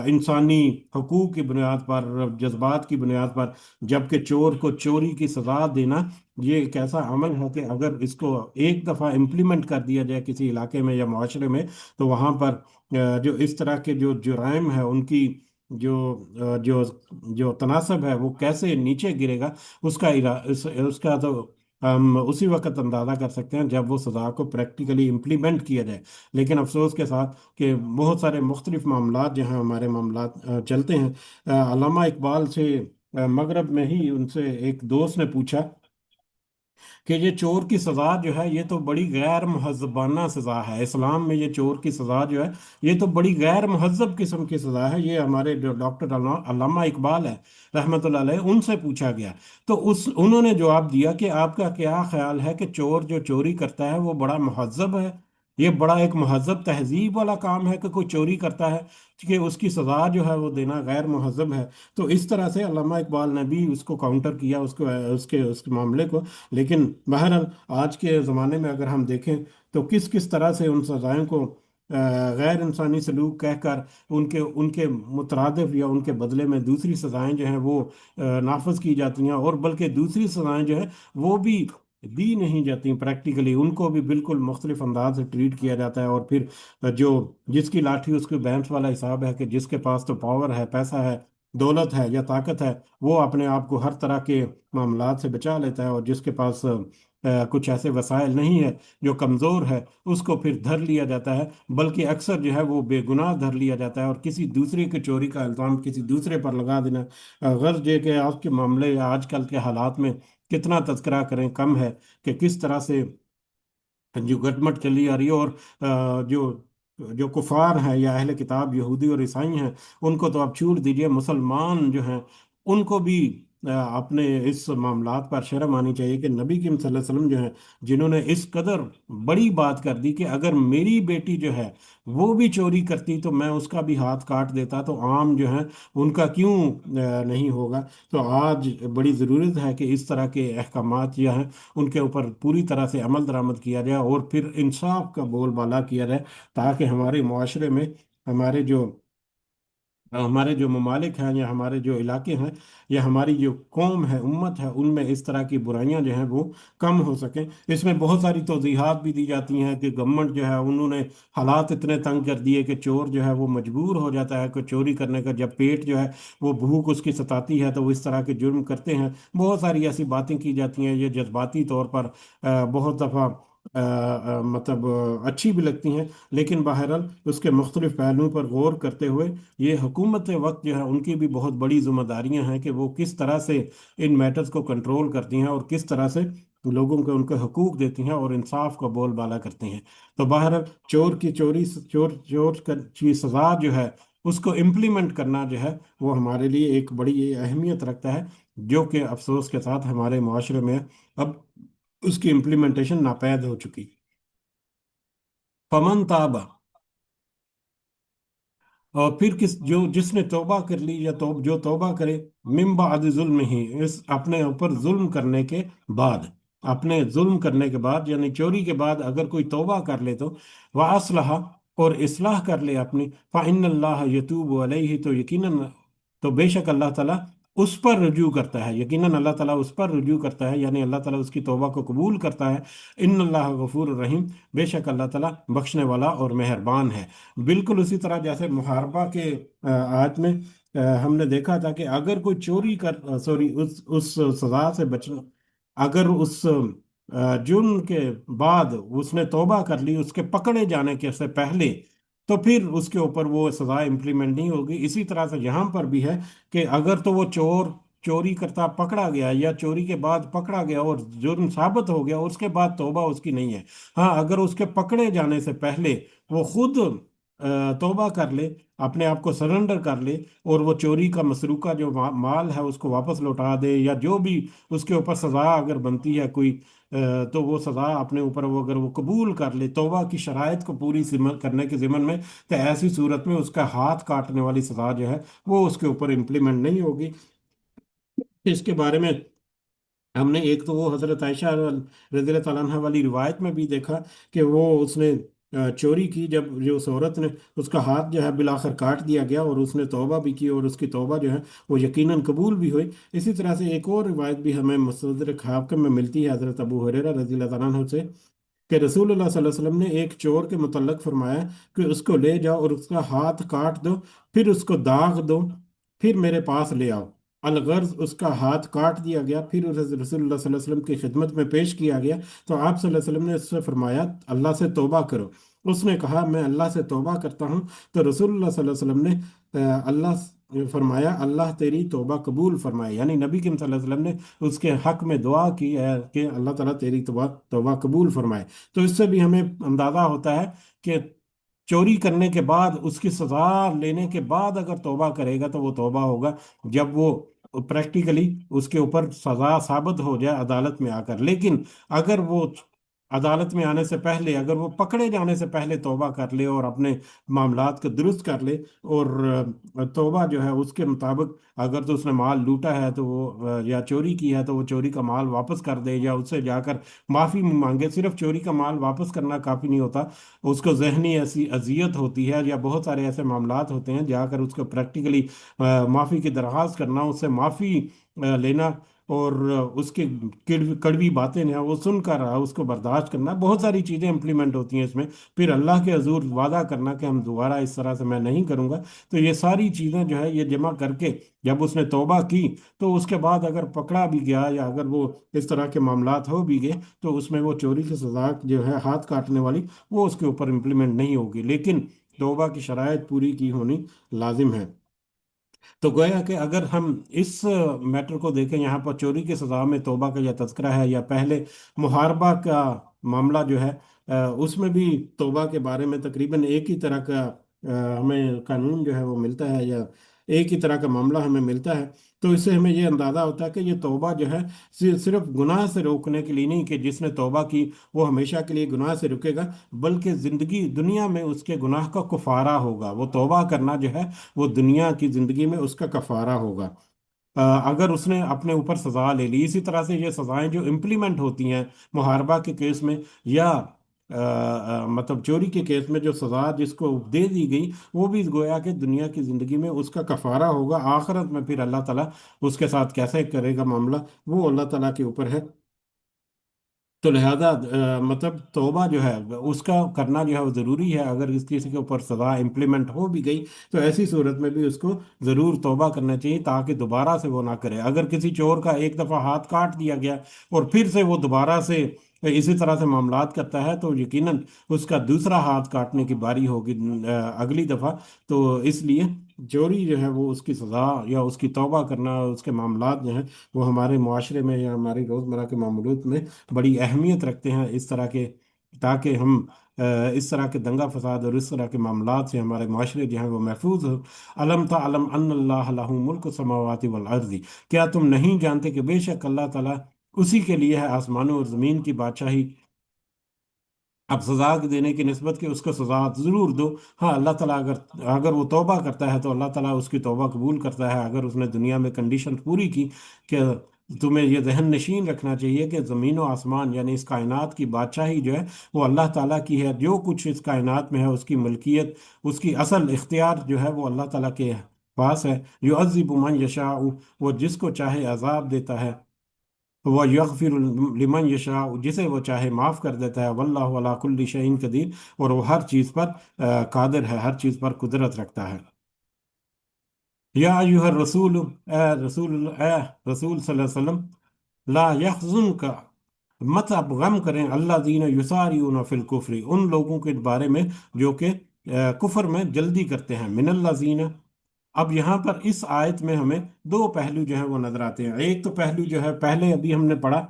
इंसानी हकूक की बुनियाद पर, जज्बात की बुनियाद पर। जबकि चोर को चोरी की सजा देना ये एक ऐसा अमल है कि अगर इसको एक दफ़ा इम्प्लीमेंट कर दिया जाए किसी इलाके में या माशरे में, तो वहाँ पर जो इस तरह के जो जुराइम है उनकी जो जो जो तनासब है वो कैसे नीचे गिरेगा, उसका तो हम उसी वक्त अंदाज़ा कर सकते हैं जब वो सज़ा को प्रैक्टिकली इम्प्लीमेंट किया जाए। लेकिन अफसोस के साथ कि बहुत सारे मुख्तलिफ मामलात जो हैं हमारे मामलात चलते हैं। अल्लामा इकबाल से मगरब में ही उनसे एक दोस्त ने पूछा कि ये चोर की सज़ा जो है ये तो बड़ी गैर महज़बाना सज़ा है, इस्लाम में ये चोर की सज़ा जो है ये तो बड़ी गैर महज़ब किस्म की सज़ा है। ये हमारे जो डॉक्टर अल्लामा इकबाल है रहमतुल्लाह अलैह उनसे पूछा गया, तो उन्होंने जवाब दिया कि आपका क्या ख्याल है कि चोर जो चोरी करता है वो बड़ा महज़ब है, ये बड़ा एक महज़ब तहजीब वाला काम है कि कोई चोरी करता है कि उसकी सज़ा जो है वो देना गैर महज़ब है। तो इस तरह से अल्लामा इकबाल ने भी उसको काउंटर किया, उसको उसके उसके मामले को। लेकिन बहरहाल आज के ज़माने में अगर हम देखें तो किस किस तरह से उन सज़ाओं को गैर इंसानी सलूक कहकर उनके उनके मुतरादिफ या उनके बदले में दूसरी सज़ाएं जो हैं वो नाफज की जाती हैं, और बल्कि दूसरी सज़ाएं जो हैं वो भी दी नहीं जाती प्रैक्टिकली, उनको भी बिल्कुल मुख्तलिफ अंदाज से ट्रीट किया जाता है। और फिर जो जिसकी लाठी उसकी भैंस वाला हिसाब है कि जिसके पास तो पावर है, पैसा है, दौलत है या ताकत है, वो अपने आप को हर तरह के मामलात से बचा लेता है, और जिसके पास कुछ ऐसे वसाइल नहीं है, जो कमज़ोर है, उसको फिर धर लिया जाता है, बल्कि अक्सर जो है वो बेगुनाह धर लिया जाता है, और किसी दूसरे की चोरी का इल्ज़ाम किसी दूसरे पर लगा देना। गर्ज ये कि आज के मामले या आजकल के हालात में कितना तज़किरा करें कम है कि किस तरह से जो गटमट चली आ रही है, और जो जो कुफार हैं या अहले किताब यहूदी और ईसाई हैं उनको तो आप छूट दीजिए, मुसलमान जो हैं उनको भी अपने इस मामलात पर शर्म आनी चाहिए कि नबी करीम सल्लल्लाहु अलैहि वसल्लम जो हैं जिन्होंने इस कदर बड़ी बात कर दी कि अगर मेरी बेटी जो है वो भी चोरी करती तो मैं उसका भी हाथ काट देता, तो आम जो है उनका क्यों नहीं होगा। तो आज बड़ी ज़रूरत है कि इस तरह के अहकामात जो हैं उनके ऊपर पूरी तरह से अमल दरामद किया जाए, और फिर इंसाफ का बोलबाला किया जाए, ताकि हमारे मुआशरे में हमारे जो हमारे जो ममालिक हैं या हमारे जो इलाके हैं या हमारी जो कौम है, उम्मत है, उनमें इस तरह की बुराइयां जो हैं वो कम हो सकें। इसमें बहुत सारी तौज़ीहात भी दी जाती हैं कि गवर्नमेंट जो है उन्होंने हालात इतने तंग कर दिए कि चोर जो है वो मजबूर हो जाता है कि चोरी करने का, जब पेट जो है वो भूख उसकी सताती है तो वो इस तरह के जुर्म करते हैं। बहुत सारी ऐसी बातें की जाती हैं, ये जज्बाती तौर पर बहुत दफ़ा मतलब अच्छी भी लगती हैं, लेकिन बहरहाल उसके मुख्तलिफ पहलुओं पर गौर करते हुए ये हुकूमत वक्त जो है उनकी भी बहुत बड़ी जिम्मेदारियां हैं कि वो किस तरह से इन मैटर्स को कंट्रोल करती हैं, और किस तरह से लोगों को उनके हकूक देती हैं और इंसाफ का बोलबाला करती हैं। तो बहरहाल चोर की चोरी, चोर चोर की सजा जो है اس کو امپلیمنٹ کرنا جو ہے وہ ہمارے لیے ایک بڑی اہمیت رکھتا ہے، جو کہ افسوس کے ساتھ ہمارے معاشرے میں اب اس کی امپلیمنٹیشن ناپید ہو چکی۔ فمن تابا، اور پھر جس نے توبہ کر لی، یا جو توبہ کرے، من بعد ظلم ہی، اس اپنے اوپر ظلم کرنے کے بعد، اپنے ظلم کرنے کے بعد یعنی چوری کے بعد اگر کوئی توبہ کر لے تو وَأَصْلَحَ، اور اصلاح کر لے اپنی، فَإِنَّ اللَّهَ يَتُوبُ عَلَيْهِ، تو یقیناً، تو بے شک اللہ تعالیٰ اس پر رجوع کرتا ہے، یقیناً اللہ تعالیٰ اس پر رجوع کرتا ہے، یعنی اللہ تعالیٰ اس کی توبہ کو قبول کرتا ہے۔ ان اللہ غفور الرحیم، بے شک اللہ تعالیٰ بخشنے والا اور مہربان ہے۔ بالکل اسی طرح جیسے محاربہ کے آیت میں ہم نے دیکھا تھا کہ اگر کوئی چوری کر سوری اس سزا سے بچنا، اگر اس جرم کے بعد اس نے توبہ کر لی اس کے پکڑے جانے کے سے پہلے، تو پھر اس کے اوپر وہ سزا امپلیمنٹ نہیں ہوگی۔ اسی طرح سے یہاں پر بھی ہے کہ اگر تو وہ چوری کرتا پکڑا گیا، یا چوری کے بعد پکڑا گیا اور جرم ثابت ہو گیا، اس کے بعد توبہ اس کی نہیں ہے۔ ہاں، اگر اس کے پکڑے جانے سے پہلے وہ خود توبہ کر لے، اپنے آپ کو سرنڈر کر لے، اور وہ چوری کا مسروقہ جو مال ہے اس کو واپس لوٹا دے، یا جو بھی اس کے اوپر سزا اگر بنتی ہے کوئی، تو وہ سزا اپنے اوپر وہ اگر وہ قبول کر لے توبہ کی شرائط کو پوری کرنے کے ضمن میں، تو ایسی صورت میں اس کا ہاتھ کاٹنے والی سزا جو ہے وہ اس کے اوپر امپلیمنٹ نہیں ہوگی۔ اس کے بارے میں ہم نے ایک تو وہ حضرت عائشہ رضی اللہ تعالیٰ عنہ والی روایت میں بھی دیکھا کہ وہ اس نے چوری کی، جب جو اس عورت نے اس کا ہاتھ جو ہے بالآخر کاٹ دیا گیا، اور اس نے توبہ بھی کی، اور اس کی توبہ جو ہے وہ یقیناً قبول بھی ہوئی۔ اسی طرح سے ایک اور روایت بھی ہمیں مستدرک حاکم میں ملتی ہے حضرت ابو ہریرہ رضی اللہ تعالیٰ عنہ سے، کہ رسول اللہ صلی اللہ علیہ وسلم نے ایک چور کے متعلق فرمایا کہ اس کو لے جاؤ اور اس کا ہاتھ کاٹ دو، پھر اس کو داغ دو، پھر میرے پاس لے آؤ۔ الغرض اس کا ہاتھ کاٹ دیا گیا، پھر اسے رسول اللہ صلی اللہ علیہ وسلم کی خدمت میں پیش کیا گیا، تو آپ صلی اللہ علیہ وسلم نے اس سے فرمایا اللہ سے توبہ کرو۔ اس نے کہا میں اللہ سے توبہ کرتا ہوں، تو رسول اللہ صلی اللہ علیہ وسلم نے فرمایا اللہ تیری توبہ قبول فرمائے، یعنی نبی کریم صلی اللہ علیہ وسلم نے اس کے حق میں دعا کی ہے کہ اللہ تعالیٰ تیری توبہ قبول فرمائے۔ تو اس سے بھی ہمیں اندازہ ہوتا ہے کہ چوری کرنے کے بعد، اس کی سزا لینے کے بعد اگر توبہ کرے گا تو وہ توبہ ہوگا جب وہ پریکٹیکلی اس کے اوپر سزا ثابت ہو جائے عدالت میں آ کر۔ لیکن اگر وہ عدالت میں آنے سے پہلے، اگر وہ پکڑے جانے سے پہلے توبہ کر لے اور اپنے معاملات کو درست کر لے، اور توبہ جو ہے اس کے مطابق، اگر تو اس نے مال لوٹا ہے تو وہ یا چوری کی ہے تو وہ چوری کا مال واپس کر دے، یا اس سے جا کر معافی مانگے۔ صرف چوری کا مال واپس کرنا کافی نہیں ہوتا، اس کو ذہنی ایسی اذیت ہوتی ہے، یا بہت سارے ایسے معاملات ہوتے ہیں جا کر اس کو پریکٹیکلی معافی کی درخواست کرنا، اس سے معافی لینا، اور اس کی کڑوی باتیں ہیں وہ سن کر اس کو برداشت کرنا، بہت ساری چیزیں امپلیمنٹ ہوتی ہیں اس میں۔ پھر اللہ کے حضور وعدہ کرنا کہ ہم دوبارہ اس طرح سے میں نہیں کروں گا۔ تو یہ ساری چیزیں جو ہے یہ جمع کر کے جب اس نے توبہ کی، تو اس کے بعد اگر پکڑا بھی گیا، یا اگر وہ اس طرح کے معاملات ہو بھی گئے، تو اس میں وہ چوری کی سزا جو ہے ہاتھ کاٹنے والی، وہ اس کے اوپر امپلیمنٹ نہیں ہوگی، لیکن توبہ کی شرائط پوری کی ہونی لازم ہے۔ تو گویا کہ اگر ہم اس میٹر کو دیکھیں، یہاں پر چوری کی سزا میں توبہ کا یا تذکرہ ہے، یا پہلے محاربہ کا معاملہ جو ہے اس میں بھی توبہ کے بارے میں تقریباً ایک ہی طرح کا ہمیں قانون جو ہے وہ ملتا ہے، یا ایک ہی طرح کا معاملہ ہمیں ملتا ہے۔ تو اس سے ہمیں یہ اندازہ ہوتا ہے کہ یہ توبہ جو ہے صرف گناہ سے روکنے کے لیے نہیں، کہ جس نے توبہ کی وہ ہمیشہ کے لیے گناہ سے رکے گا، بلکہ زندگی دنیا میں اس کے گناہ کا کفارہ ہوگا۔ وہ توبہ کرنا جو ہے وہ دنیا کی زندگی میں اس کا کفارہ ہوگا، اگر اس نے اپنے اوپر سزا لے لی۔ اسی طرح سے یہ سزائیں جو امپلیمنٹ ہوتی ہیں محاربہ کے کیس میں، یا مطلب چوری کے کیس میں جو سزا جس کو دے دی گئی، وہ بھی گویا کہ دنیا کی زندگی میں اس کا کفارہ ہوگا۔ آخرت میں پھر اللہ تعالیٰ اس کے ساتھ کیسے کرے گا معاملہ، وہ اللہ تعالیٰ کے اوپر ہے۔ تو لہذا مطلب توبہ جو ہے اس کا کرنا جو ہے وہ ضروری ہے۔ اگر اس کسی کے اوپر سزا امپلیمنٹ ہو بھی گئی تو ایسی صورت میں بھی اس کو ضرور توبہ کرنا چاہیے، تاکہ دوبارہ سے وہ نہ کرے۔ اگر کسی چور کا ایک دفعہ ہاتھ کاٹ دیا گیا اور پھر سے وہ دوبارہ سے اسی طرح سے معاملات کرتا ہے، تو یقیناً اس کا دوسرا ہاتھ کاٹنے کی باری ہوگی اگلی دفعہ۔ تو اس لیے چوری جو ہے وہ اس کی سزا، یا اس کی توبہ کرنا، اس کے معاملات جو ہیں وہ ہمارے معاشرے میں یا ہماری روزمرہ کے معاملات میں بڑی اہمیت رکھتے ہیں۔ اس طرح کے ताकि हम इस तरह के दंगा फसाद और इस तरह के मामलात से हमारे माशरे जो हैं वो महफूज हो। अलम तअलम अन्नल्लाह लहू मुल्कु समावाति वल अर्ज़ि, क्या तुम नहीं जानते कि बेशक अल्लाह ताला उसी के लिए है आसमानों और ज़मीन की बादशाही। अब सजा देने की निस्बत कि उसको सजा जरूर दो। हाँ, अल्लाह ताला अगर अगर वो तौबा करता है तो अल्लाह ताला उसकी तौबा कबूल करता है। अगर उसने दुनिया में कंडीशन पूरी की कि तुम्हें ये जहन नशीन रखना चाहिए कि ज़मीन और आसमान यानी इस कायनात की बादशाही जो है वो अल्लाह ताला की है, जो कुछ इस कायनात में है उसकी मलकियत, उसकी असल इख्तियार जो है वो अल्लाह ताला के पास है। युअज़्ज़िबु मन यशा, वो जिसको चाहे अजाब देता है। वह यगफिर लिमन यशा, जिसे वो चाहे माफ़ कर देता है। वल्लाहु अला कुल्ली शैइन कदीर, और वो हर चीज़ पर कादिर है, हर चीज़ पर कुदरत रखता है। या अय्युहर रसूल, ए रसूल सल्लल्लाहु अलैहि वसल्लम, ला यहज़ुनका, मत आप गम करें अल्लाज़ीना युसारिऊना फिल कुफ्री, उन लोगों के बारे में जो कि कुफर में जल्दी करते हैं। मिनल्लाज़ीना, अब यहाँ पर इस आयत में हमें दो पहलू जो है वो नजर आते हैं। एक तो पहलू जो है पहले अभी हमने पढ़ा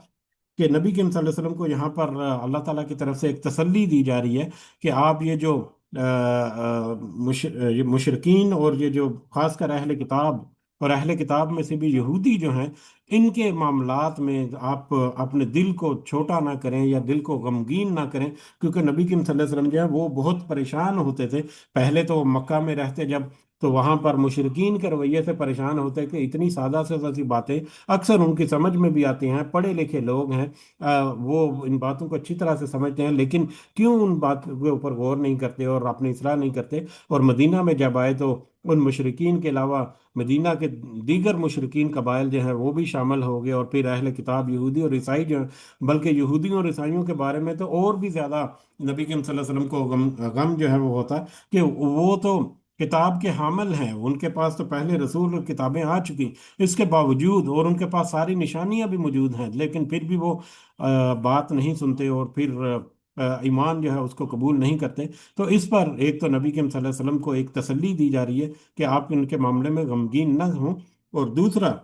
कि नबी करीम सल्लल्लाहु अलैहि वसल्लम को यहाँ पर अल्लाह ताला की तरफ से एक तसल्ली दी जा रही है कि आप ये जो ये मुशरकीन और ये जो खासकर अहले किताब और अहले किताब में से भी यहूदी जो हैं, इनके मामलात में आप अपने दिल को छोटा ना करें या दिल को गमगीन ना करें। क्योंकि नबी करीम सल्लल्लाहु अलैहि वसल्लम जो है वो बहुत परेशान होते थे। पहले तो वो मक्का में रहते जब, तो वहां पर मुशरकीन के रवैये से परेशान होते कि इतनी सादा से सादी बातें अक्सर उनकी समझ में भी आती हैं, पढ़े लिखे लोग हैं, वो इन बातों को अच्छी तरह से समझते हैं, लेकिन क्यों उन बात के ऊपर गौर नहीं करते और अपनी इस्लाह नहीं करते। और मदीना में जब आए तो उन मुशरिकीन के अलावा मदीना के दीगर मुशरिकीन कबाइल जो हैं वो भी शामिल हो गए, और फिर अहले किताब यहूदी और ईसाई जो हैं, बल्कि यहूदियों और ईसाइयों के बारे में तो और भी ज़्यादा नबी करीम सल्लल्लाहु अलैहि वसल्लम को गम जो है वो होता है कि वो तो किताब के हामिल हैं, उनके पास तो पहले रसूल और किताबें आ चुकी, इसके बावजूद और उनके पास सारी निशानियां भी मौजूद हैं, लेकिन फिर भी वो बात नहीं सुनते और फिर ईमान जो है उसको कबूल नहीं करते। तो इस पर एक तो नबी करीम सल्लल्लाहु अलैहि वसल्लम को एक तसल्ली दी जा रही है कि आप इनके मामले में गमगीन न हों। और दूसरा,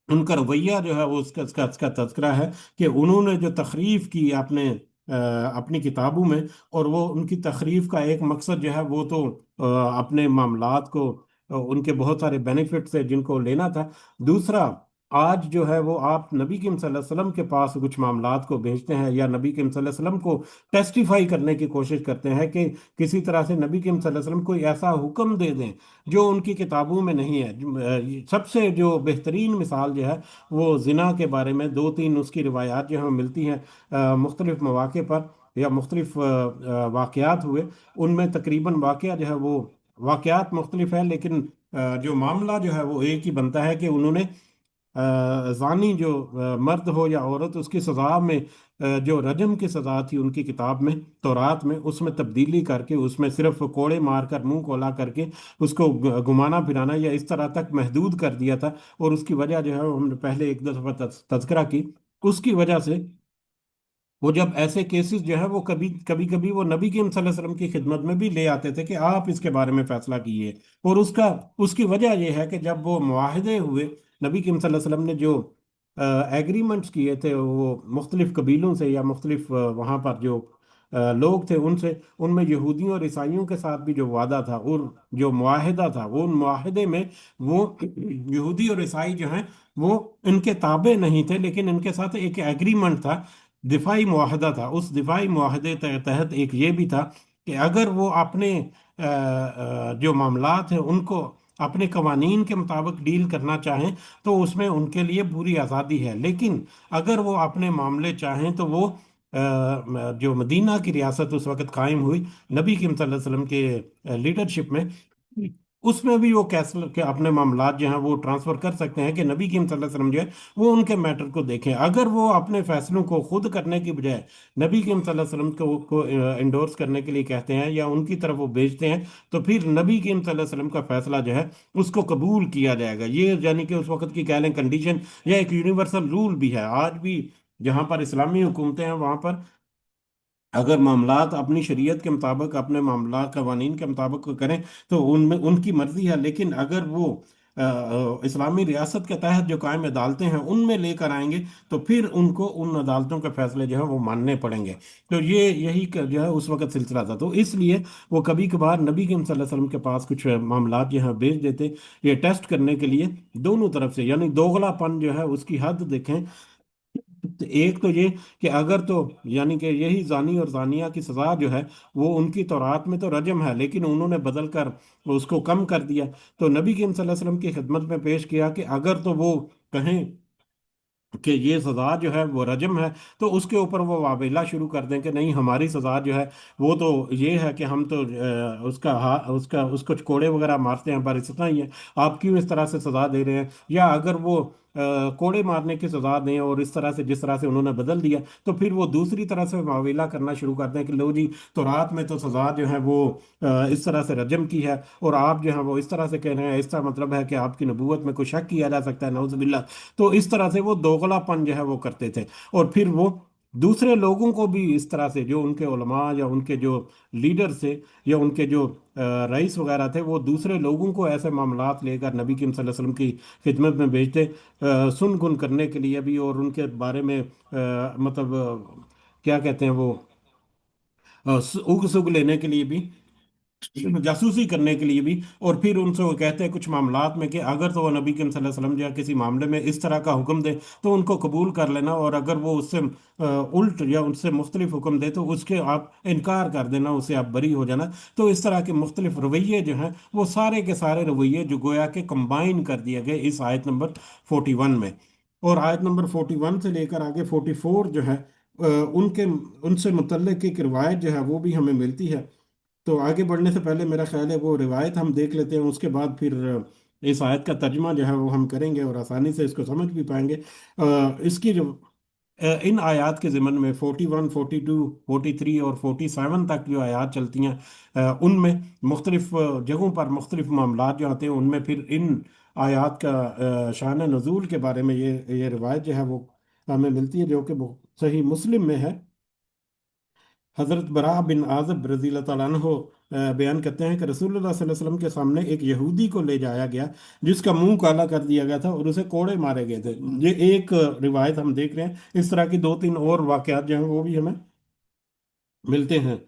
उनका रवैया जो है वो उसका तज़किरा है कि उन्होंने जो तखरीफ की आपने अपनी किताबों में, और वो उनकी तखरीफ का एक मकसद जो है वो तो अपने मामलात को, उनके बहुत सारे बेनिफिट्स है जिनको लेना था। दूसरा, आज जो है वो आप नबी करीम सल्लल्लाहु अलैहि वसल्लम के पास कुछ मामलात को भेजते हैं या नबी करीम सल्लल्लाहु अलैहि वसल्लम को टेस्टिफाई करने की कोशिश करते हैं कि किसी तरह से नबी करीम सल्लल्लाहु अलैहि वसल्लम कोई ऐसा हुक्म दे दें जो उनकी किताबों में नहीं है। सबसे जो बेहतरीन मिसाल जो है वो जिना के बारे में दो तीन उसकी रिवायात जो हमें मिलती हैं मुख्तलिफ मौके पर या मुख्तलिफ वाक़यात हुए, उनमें तकरीबन वाक़या जो है वो वाक़यात मुख्तलिफ है, लेकिन जो मामला जो है वो एक ही बनता है कि उन्होंने जानी जो मर्द हो या औरत, उसकी सज़ा में जो रजम की सज़ा थी उनकी किताब में तौरात में, उसमें तब्दीली करके उसमें सिर्फ कोड़े मार कर मुंह कोला करके उसको घुमाना फिराना या इस तरह तक महदूद कर दिया था। और उसकी वजह जो है वो हमने पहले एक दो दफ़ा तज़किरा की। उसकी वजह से वो जब ऐसे केसेस जो है वो कभी कभी कभी वो नबी करीम सल्लल्लाहु अलैहि वसल्लम की खिदमत में भी ले आते थे कि आप इसके बारे में फैसला कीजिए। और उसका उसकी वजह यह है कि जब वो मुआहदे हुए, नबी करीम सल्लल्लाहु अलैहि वसल्लम ने जो एग्रीमेंट्स किए थे वो मुख्तलिफ कबीलों से या मुख्तलिफ वहाँ पर जो लोग थे उनसे, उनमें यहूदियों और ईसाइयों के साथ भी जो वादा था और जो मुआहदा था, वो उन मुआहदे में वो यहूदी और ईसाई जो हैं वो इनके ताबे नहीं थे, लेकिन इनके साथ एक एग्रीमेंट था, दिफाई मुआहदा था। उस दिफाई मुआहदे तहत एक ये भी था कि अगर वो अपने जो मामलात हैं उनको अपने कवानीन के मुताबिक डील करना चाहें तो उसमें उनके लिए पूरी आज़ादी है, लेकिन अगर वो अपने मामले चाहें तो वो जो मदीना की रियासत उस वक़्त कायम हुई नबी करीम सल्लल्लाहु अलैहि वसल्लम के लीडरशिप में, उसमें भी वो कैसल के अपने मामलात जो हैं वो ट्रांसफ़र कर सकते हैं कि नबी करीम सल्लल्लाहु अलैहि वसल्लम जो है वो उनके मैटर को देखें। अगर वो अपने फैसलों को खुद करने की बजाय नबी करीम सल्लल्लाहु अलैहि वसल्लम को इंडोर्स करने के लिए कहते हैं या उनकी तरफ वो भेजते हैं, तो फिर नबी करीम सल्लल्लाहु अलैहि वसल्लम का फैसला जो है उसको कबूल किया जाएगा। ये यानी कि उस वक्त की कह लें कंडीशन या एक यूनिवर्सल रूल भी है। आज भी जहाँ पर इस्लामी हुकूमतें हैं वहाँ पर अगर मामलात अपनी शरीयत के मुताबिक अपने मामलात कवानीन के मुताबिक करें तो उनमें उनकी मर्जी है, लेकिन अगर वो इस्लामी रियासत के तहत जो कायम अदालतें हैं उनमें लेकर आएंगे, तो फिर उनको उन अदालतों के फैसले जो है वो मानने पड़ेंगे। तो ये यही जो है उस वक्त सिलसिला था। तो इसलिए वो कभी कभार नबी करीम सल्लल्लाहु अलैहि वसल्लम के पास कुछ मामलात जो है भेज देते, ये टेस्ट करने के लिए दोनों तरफ से, यानी दोगलापन जो है उसकी हद देखें। तो एक तो ये कि अगर तो, यानी कि यही जानी और जानिया की सजा जो है वो उनकी तौरात में तो रजम है, लेकिन उन्होंने बदल कर उसको कम कर दिया। तो नबी करीम सल्लल्लाहु अलैहि वसल्लम की खिदमत में पेश किया कि अगर तो वो कहें कि ये सजा जो है वो रजम है, तो उसके ऊपर वो वावेला शुरू कर दें कि नहीं, हमारी सजा जो है वो तो ये है कि हम तो उसका उसको कोड़े वगैरह मारते हैं, पर इतना ही है, आप क्यों इस तरह से सजा दे रहे हैं। या अगर वो कोड़े मारने की सजा दें और इस तरह से जिस तरह से उन्होंने बदल दिया, तो फिर वो दूसरी तरह से वावेला करना शुरू कर दें कि लो जी, तो रात में तो सजा जो है वो इस तरह से रजम की है, और आप जो है वो इस तरह से कह रहे हैं, इसका मतलब है कि आपकी नबूवत में कोई शक किया जा सकता है, नौजुबिल्ला। तो इस तरह से वो दोगलापन जो है वो करते थे। और फिर वो दूसरे लोगों को भी इस तरह से, जो उनके उलमा या उनके जो लीडर थे या उनके जो रईस वगैरह थे, वो दूसरे लोगों को ऐसे मामलात लेकर नबी करीम सल्लल्लाहु अलैहि वसल्लम की खिदमत में भेजते, सुन गुन करने के लिए भी, और उनके बारे में मतलब क्या कहते हैं वो, उग सुग लेने के लिए भी, जासूसी करने के लिए भी। और फिर उनसे वो कहते हैं कुछ मामलात में कि अगर तो वो नबी करीम सल्लल्लाहु अलैहि वसल्लम या किसी मामले में इस तरह का हुक्म दे तो उनको कबूल कर लेना, और अगर वो उससे उल्ट या उससे मुख्तलिफ हुक्म दे तो उसके आप इनकार कर देना, उससे आप बरी हो जाना। तो इस तरह के मुख्तलिफ रवैये जो हैं वो सारे के सारे रवैये जो गोया के कंबाइन कर दिए गए इस आयत नंबर 41 में। और आयत नंबर 41 से लेकर आगे 44 जो है, उनके उनसे मुतल्लिक एक रिवायत जो है वो भी हमें मिलती है। तो आगे बढ़ने से पहले मेरा ख्याल है वो रिवायत हम देख लेते हैं, उसके बाद फिर इस आयत का तर्जमा जो है वो हम करेंगे और आसानी से इसको समझ भी पाएंगे। इसकी जो इन आयत के ज़िमन में 41, 42, 43 और 47 तक जो आयत चलती हैं, उनमें मुख्तलिफ जगहों पर मुख्तलिफ मामलात जो आते हैं, उनमें फिर इन आयत का शान नज़ूल के बारे में ये रिवायत जो है वो हमें मिलती है, जो कि सही मुस्लिम में है। हज़रत बरा बिन आज़ब रज़ी अल्लाह तआला अन्हो बयान करते हैं कि रसूलुल्लाह सल्लल्लाहु अलैहि वसल्लम के सामने एक यहूदी को ले जाया गया जिसका मुंह काला कर दिया गया था और उसे कोड़े मारे गए थे। ये एक रिवायत हम देख रहे हैं। इस तरह की दो तीन और वाकयात जो हैं वो भी हमें मिलते हैं।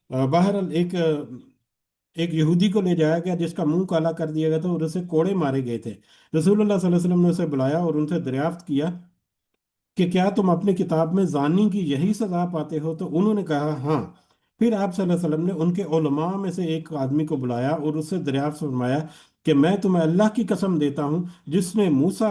बहरहाल एक यहूदी को ले जाया गया जिसका मुंह काला कर दिया गया था और उसे कोड़े मारे गए थे। रसूलुल्लाह सल्लल्लाहु अलैहि वसल्लम ने उसे बुलाया और उनसे दरियाफ्त किया कि क्या तुम अपनी किताब में जानी की यही सजा पाते हो? तो उन्होंने कहा हाँ। फिर आप सल्लल्लाहु अलैहि वसल्लम ने उनके उलमा में से एक आदमी को बुलाया और उससे दरियाफ्त फरमाया कि मैं तुम्हें अल्लाह की कसम देता हूँ जिसने मूसा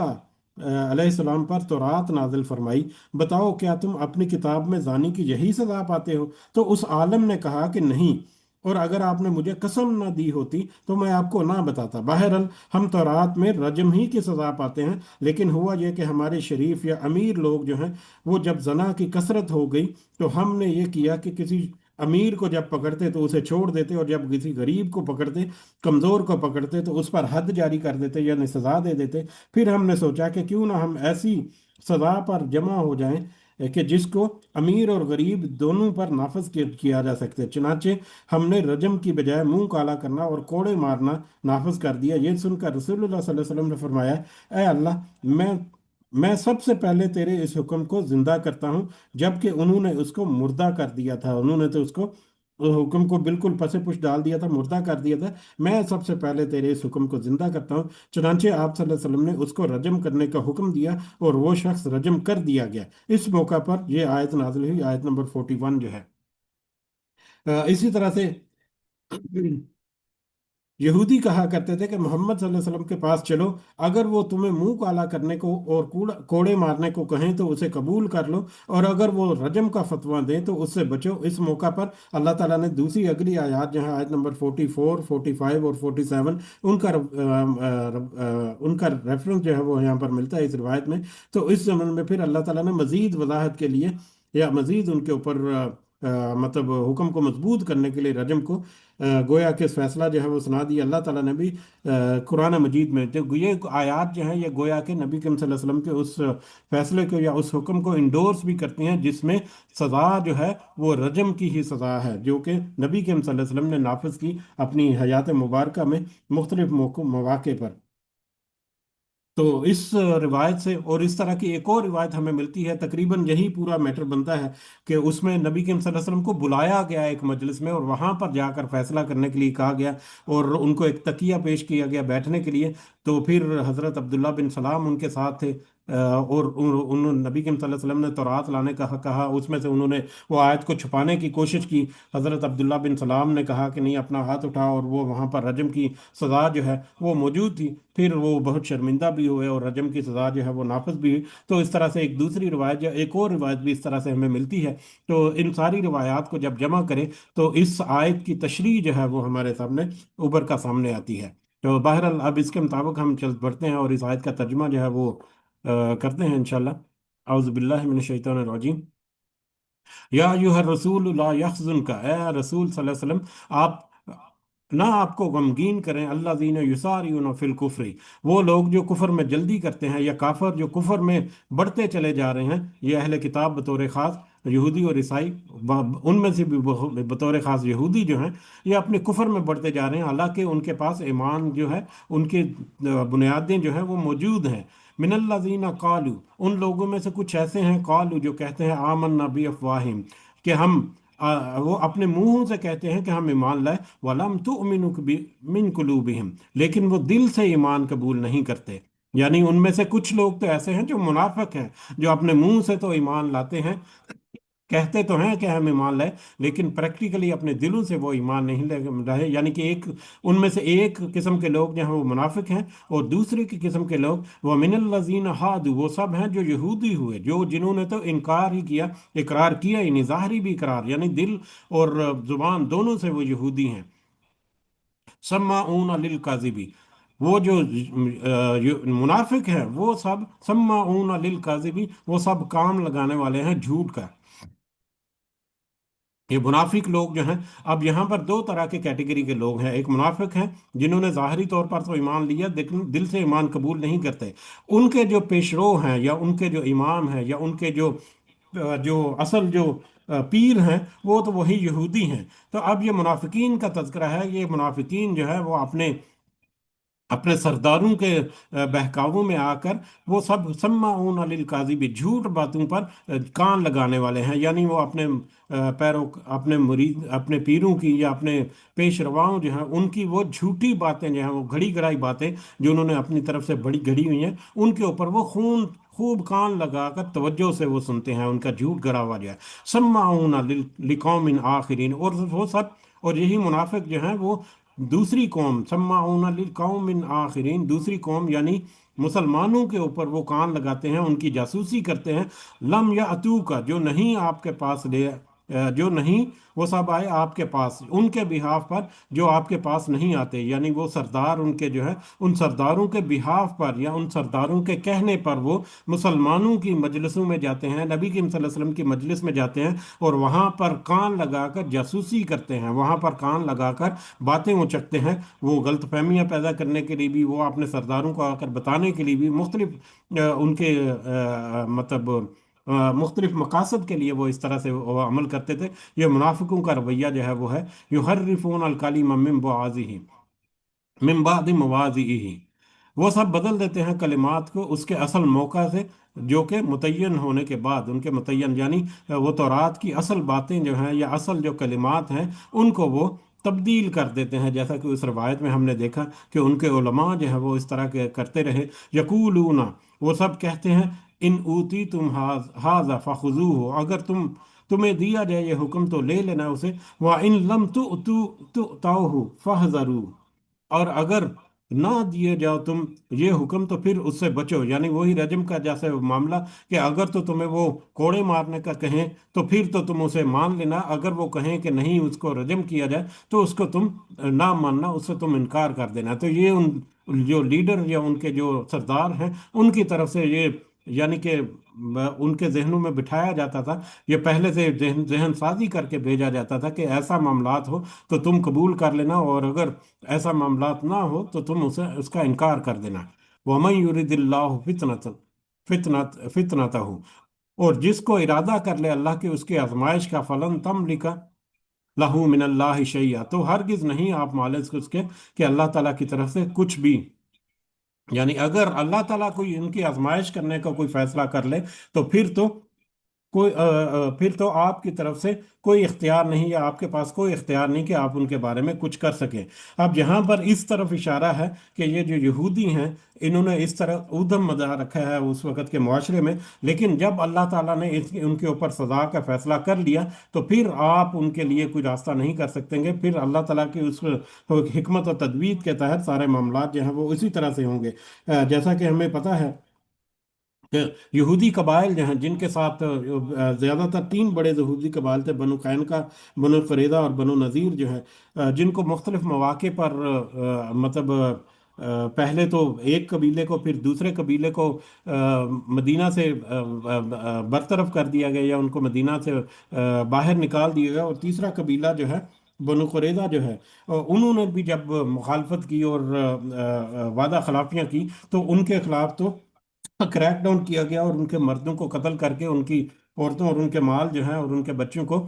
अलैहिस्सलाम पर तौरात नाजिल फरमाई, बताओ क्या तुम अपनी किताब में जानी की यही सजा पाते हो? तो उस आलम ने कहा कि नहीं, और अगर आपने मुझे कसम ना दी होती तो मैं आपको ना बताता। बहरहाल हम तौरात में रजम ही की सजा पाते हैं, लेकिन हुआ यह कि हमारे शरीफ या अमीर लोग जो हैं वो जब जना की कसरत हो गई तो हमने ये किया कि किसी अमीर को जब पकड़ते तो उसे छोड़ देते, और जब किसी गरीब को पकड़ते, कमज़ोर को पकड़ते, तो उस पर हद जारी कर देते यानी सज़ा दे देते। फिर हमने सोचा कि क्यों ना हम ऐसी सज़ा पर जमा हो जाएं कि जिसको अमीर और गरीब दोनों पर नाफज किया जा सकते। चुनाचे हमने रजम की बजाय मुंह काला करना और कोड़े मारना नाफज कर दिया। ये सुनकर रसूलुल्लाह सल्लल्लाहु अलैहि वसल्लम ने फरमाया, ए अल्लाह, मैं सबसे पहले तेरे इस हुक्म को जिंदा करता हूँ, जबकि उन्होंने उसको मुर्दा कर दिया था। उन्होंने तो उसको उस हुक्म को बिल्कुल पसे पुश डाल दिया था, मुर्दा कर दिया था। मैं सबसे पहले तेरे इस हुक्म को जिंदा करता हूँ। चुनांचे आप सल्लल्लाहु अलैहि वसल्लम ने उसको रजम करने का हुक्म दिया और वो शख्स रजम कर दिया गया। इस मौका पर यह आयत नाजिल हुई, आयत नंबर 41 जो है। इसी तरह से यहूदी कहा करते थे कि मोहम्मद सल्लल्लाहु अलैहि वसल्लम के पास चलो, अगर वो तुम्हें मुंह काला करने को और कोड़े मारने को कहें तो उसे कबूल कर लो, और अगर वो रजम का फतवा दें तो उससे बचो। इस मौका पर अल्लाह ताला ने दूसरी अगली आयत जहाँ आयत नंबर 44, 45 और 47, उनका रेफरेंस जो है वो यहाँ पर मिलता है इस रिवायत में। तो इस जमन में फिर अल्लाह ताला ने मजीद वजाहत के लिए या मजीद उनके ऊपर मतलब हुक्म को मजबूत करने के लिए रजम को गोया के फैसला जो है वो सुना दिया। अल्लाह ताला ने भी कुरान मजीद में जो ये आयत जो है ये गोया के नबी करीम सल्लल्लाहु अलैहि वसल्लम के उस फैसले को या उस हुक्म को इंडोर्स भी करती हैं जिसमें सज़ा जो है वो रजम की ही सज़ा है, जो कि नबी करीम सल्लल्लाहु अलैहि वसल्लम ने नाफिज की अपनी हयात मुबारका में मुख्तलिफ मौके पर। तो इस रिवायत से, और इस तरह की एक और रिवायत हमें मिलती है, तकरीबन यही पूरा मैटर बनता है कि उसमें नबी करीम सल्लल्लाहु अलैहि वसल्लम को बुलाया गया एक मजलिस में, और वहां पर जाकर फैसला करने के लिए कहा गया, और उनको एक तकिया पेश किया गया बैठने के लिए। तो फिर हजरत अब्दुल्ला बिन सलाम उनके साथ थे, और उन नबी करीम सल्लल्लाहु अलैहि वसल्लम ने तौरात लाने का कहा, उसमें से उन्होंने वो आयत को छुपाने की कोशिश की। हजरत अब्दुल्ला बिन सलाम ने कहा कि नहीं, अपना हाथ उठा, और वो वहां पर रजम की सजा जो है वो मौजूद थी। फिर वो बहुत शर्मिंदा भी हुए, और रजम की सजा जो है वो नाफिज भी हुई। तो इस तरह से एक दूसरी रिवायत, या एक और रिवायत भी इस तरह से हमें मिलती है। तो इन सारी रिवायात को जब जमा करें, तो इस आयत की तशरीह जो है वो हमारे सामने उभर का सामने आती है। तो बहरहाल अब इसके मुताबिक हम चल बढ़ते हैं, और इस आयत का तर्जुमा जो है वो करते हैं इंशाल्लाह। औज़ु बिल्लाहि मिनश शैतानिर रजीम। या अय्युहर रसूल ला यहज़ुनका, ए रसूल सल्लल्लाहु अलैहि वसल्लम, आप ना आपको गमगीन करें अल्लाज़ीना युसारिऊना फिल कुफ्री, वो लोग जो कुफर में जल्दी करते हैं, या काफर जो कुफर में बढ़ते चले जा रहे हैं। ये अहले किताब बतौर खास यहूदी और ईसाई, उनमें से भी बतौर खास यहूदी जो हैं, ये अपने कुफर में बढ़ते जा रहे हैं, हालांकि उनके पास ईमान जो है, उनके बुनियादें जो हैं वो मौजूद हैं। मिनल्लाज़ीना कालू, उन लोगों में से कुछ ऐसे हैं, कालू जो कहते हैं आमन्ना बि अफ़वाहिम, कि हम वो अपने मुंहों से कहते हैं कि हम ईमान लाए, वलम तुमिनु मिन कुलूबिहिम, लेकिन वो दिल से ईमान कबूल नहीं करते। यानी उनमें से कुछ लोग तो ऐसे हैं जो मुनाफिक हैं, जो अपने मुंह से तो ईमान लाते हैं, कहते तो हैं कि हम ईमान लाए, लेकिन प्रैक्टिकली अपने दिलों से वो ईमान नहीं ले रहे। यानी कि एक, उनमें से एक किस्म के लोग जो हैं वो मुनाफिक हैं, और दूसरे की किस्म के लोग वो मिनल्लज़ीन हादू, वो सब हैं जो यहूदी हुए, जो जिन्होंने तो इनकार ही किया, इकरार किया ही नहीं, ज़ाहरी भी इकरार, यानी दिल और जुबान दोनों से वो यहूदी हैं। सम्माऊन लिल काज़िबी, वो जो मुनाफिक हैं वो सब सम्माऊन लिल काज़िबी, वो सब काम लगाने वाले हैं झूठ का। ये मुनाफिक लोग जो हैं, अब यहाँ पर दो तरह के कैटेगरी के लोग हैं। एक मुनाफिक हैं जिन्होंने ज़ाहरी तौर पर तो ईमान लिया, लेकिन दिल से ईमान कबूल नहीं करते। उनके जो पेशरो हैं, या उनके जो इमाम हैं, या उनके जो असल जो पीर हैं, वो तो वही यहूदी हैं। तो अब ये मुनाफिकीन का तज़किरा है। ये मुनाफिकीन जो है वो अपने अपने सरदारों के बहकावों में आकर वो सब सम्माऊन लिल काज़िब, झूठ बातों पर कान लगाने वाले हैं। यानी वो अपने पैरों, अपने मुरीद, अपने पीरों की, या अपने पेशरवाओं जो हैं उनकी वो झूठी बातें जो हैं, वो घड़ी घड़ाई बातें जो उन्होंने अपनी तरफ से बड़ी घड़ी हुई हैं, उनके ऊपर वो खून खूब कान लगाकर तवज्जो से वो सुनते हैं, उनका झूठ गड़ा हुआ जो है। सम्माऊन लिकौमिन आखिरीन, और वो सब, और यही मुनाफिक जो हैं वो दूसरी कौम, सम्माऊन लिल कौमिन आखिरीन, दूसरी कौम यानी मुसलमानों के ऊपर वो कान लगाते हैं, उनकी जासूसी करते हैं। लम या अतू का, जो नहीं आपके पास ले, जो नहीं वो सब आए आपके पास, उनके बिहाफ पर जो आपके पास नहीं आते, यानी वो सरदार उनके जो है, उन सरदारों के बिहाफ पर, या उन सरदारों के कहने पर वो मुसलमानों की मजलिसों में जाते हैं, नबी करीम सल्लल्लाहु अलैहि वसल्लम की मजलिस में जाते हैं, और वहाँ पर कान लगाकर जासूसी करते हैं, वहाँ पर कान लगाकर बातें उचकते हैं। वो गलत फहमियाँ पैदा करने के लिए भी, वो अपने सरदारों को आकर बताने के लिए भी, मुख्तलिफ उनके मतलब मुख्तलिफ मकासद के लिए वो इस तरह से वो अमल करते थे। ये मुनाफिकों का रवैया जो है वो है, युहर्रिफून अल कलिमा मिन बआज़िही मिन बादि मवाज़िही, वो सब बदल देते हैं कलिमात को उसके असल मौका से, जो कि मुतय्यन होने के बाद, उनके मुतय्यन यानी वो तौरात की असल बातें जो हैं, या असल जो कलिमात हैं, उनको वो तब्दील कर देते हैं। जैसा कि उस रवायत में हमने देखा कि उनके उलमा जो है वो इस तरह के करते रहे। यकूलूना, वो सब कहते हैं, इन ऊती तुम हाजा फखुजू हो, अगर तुम्हें दिया जाए ये हुक्म तो ले लेना उसे। व इन लम तु ताऊ फहजरू, और अगर ना दिए जाओ तुम ये हुक्म तो फिर उससे बचो। यानी वही रजम का जैसे मामला, कि अगर तो तुम्हें वो कोड़े मारने का कहें तो फिर तो तुम उसे मान लेना, अगर वो कहें कि नहीं उसको रजम किया जाए तो उसको तुम ना मानना, उससे तुम इनकार कर देना। तो ये उन जो लीडर या उनके जो सरदार हैं उनकी तरफ से ये, यानी कि उनके जहनों में बिठाया जाता था, ये पहले से जहन साजी करके भेजा जाता था कि ऐसा मामलात हो तो तुम कबूल कर लेना, और अगर ऐसा मामलात ना हो तो तुम उसे उसका इनकार कर देना। वमन युरिदिल्लाहु फितनतहु, और जिसको इरादा कर ले अल्लाह की उसकी आजमाइश का, फलन तम लिखा लहू मिनल्लाहि शैया, तो हरगिज नहीं आप मालिक उसके कि अल्लाह ताला की तरफ से कुछ भी यानी अगर अल्लाह ताला कोई इनकी आजमाइश करने का कोई फैसला कर ले, तो फिर तो आपकी तरफ से कोई इख्तियार नहीं, या आपके पास कोई इख्तियार नहीं कि आप उनके बारे में कुछ कर सकें। अब यहाँ पर इस तरफ इशारा है कि ये जो यहूदी हैं, इन्होंने इस तरह ऊधम मचा रखा है उस वक़्त के माशरे में। लेकिन जब अल्लाह ताला ने उनके ऊपर सज़ा का फैसला कर लिया, तो फिर आप उनके लिए कोई रास्ता नहीं कर सकेंगे। फिर अल्लाह ताला की उस हिकमत और तदबीर के तहत सारे मामलात जो हैं वो उसी तरह से होंगे। जैसा कि हमें पता है कि यहूदी कबाइल जो हैं, जिनके साथ ज़्यादातर तीन बड़े यहूदी कबाइल थे, बनु कैनका, बनु कुरैज़ा और बनु नज़ीर जो है, जिनको मुख्तलिफ मौाक़े पर मतलब पहले तो एक कबीले को, फिर दूसरे कबीले को मदीना से बरतरफ कर दिया गया, या उनको मदीना से बाहर निकाल दिया गया। और तीसरा कबीला जो है, बनु कुरैज़ा जो है, उन्होंने भी जब मुखालफत की और वादा खिलाफियाँ की, तो उनके खिलाफ तो क्रैक डाउन किया गया, और उनके मर्दों को कत्ल करके उनकी औरतों और उनके माल जो है और उनके बच्चों को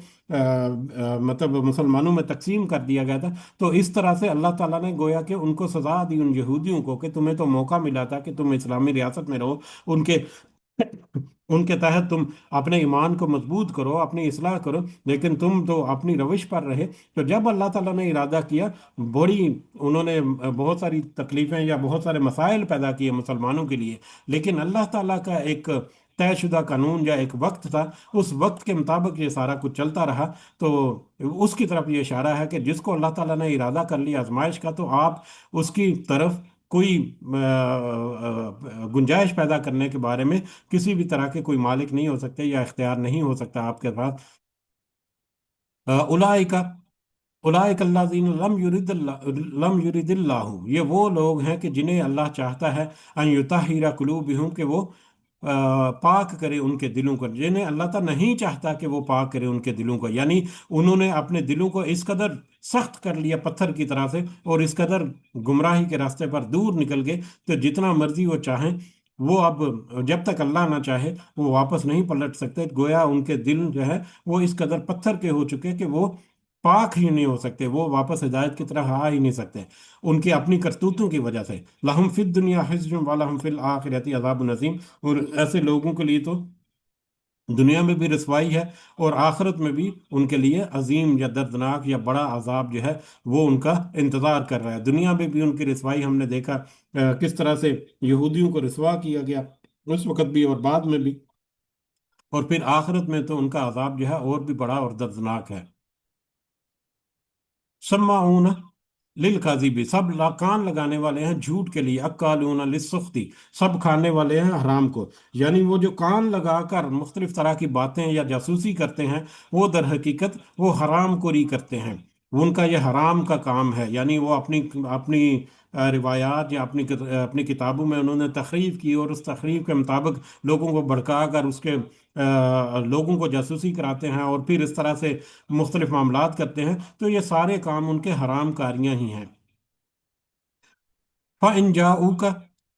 मतलब मुसलमानों में तकसीम कर दिया गया था। तो इस तरह से अल्लाह ताला ने गोया कि उनको सजा दी उन यहूदियों को, कि तुम्हें तो मौका मिला था कि तुम इस्लामी रियासत में रहो, उनके उनके तहत तुम अपने ईमान को मजबूत करो, अपनी इस्लाह करो, लेकिन तुम तो अपनी रविश पर रहे। तो जब अल्लाह ताला ने इरादा किया, बड़ी उन्होंने बहुत सारी तकलीफें या बहुत सारे मसाइल पैदा किए मुसलमानों के लिए, लेकिन अल्लाह ताला का एक तयशुदा कानून या एक वक्त था, उस वक्त के मुताबिक ये सारा कुछ चलता रहा। तो उसकी तरफ ये इशारा है कि जिसको अल्लाह ताला ने इरादा कर लिया आजमाइश का, तो आप उसकी तरफ कोई गुंजाइश पैदा करने के बारे में किसी भी तरह के कोई मालिक नहीं हो सकते, या इख्तियार नहीं हो सकता आपके पास। उलाइका उलाइकल्लाज़ीन लम युरिदिल्लाहु, ये वो लोग हैं कि जिन्हें अल्लाह चाहता है अन युताहिरा कुलूबिहुम, कि वो पाक करे उनके दिलों को, जिन्हें अल्लाह ताला नहीं चाहता कि वो पाक करे उनके दिलों को। यानी उन्होंने अपने दिलों को इस कदर सख्त कर लिया पत्थर की तरह से, और इस कदर गुमराही के रास्ते पर दूर निकल गए, तो जितना मर्जी वो चाहें, वो अब जब तक अल्लाह ना चाहे वो वापस नहीं पलट सकते। गोया उनके दिल जो है वो इस कदर पत्थर के हो चुके कि वो पाक ही नहीं हो सकते, वो वापस हिदायत की तरफ आ ही नहीं सकते, उनकी अपनी करतूतों की वजह से। लहुम फिद दुनिया हिज्जुम व लहुम फिल आखिरति अज़ाबुन अज़ीम, और ऐसे लोगों के लिए तो दुनिया में भी रसवाई है, और आखिरत में भी उनके लिए अजीम या दर्दनाक या बड़ा अजाब जो है वो उनका इंतज़ार कर रहा है। दुनिया में भी उनकी रसवाई हमने देखा, किस तरह से यहूदियों को रसवा किया गया उस वक़्त भी और बाद में भी, और फिर आखिरत में तो उनका अजाब जो है और भी बड़ा और दर्दनाक है। सम्माऊन लिल काजिबी, सब कान लगाने वाले हैं झूठ के लिए, अक्कालून लिस्सुख्ती, सब खाने वाले हैं हराम को। यानी वो जो कान लगाकर मुख्तलिफ तरह की बातें या जासूसी करते हैं, वो दर हकीकत वो हराम खोरी करते हैं। उनका ये हराम का काम है। यानी वो अपनी अपनी रिवायात या अपनी किताबों में उन्होंने तखरीफ की, और उस तखरीफ के मुताबिक लोगों को भड़का कर उसके लोगों को जासूसी कराते हैं, और फिर इस तरह से मुख्तलिफ मामलात करते हैं। तो ये सारे काम उनके हराम कारियां ही हैं। फ़इन जाऊका,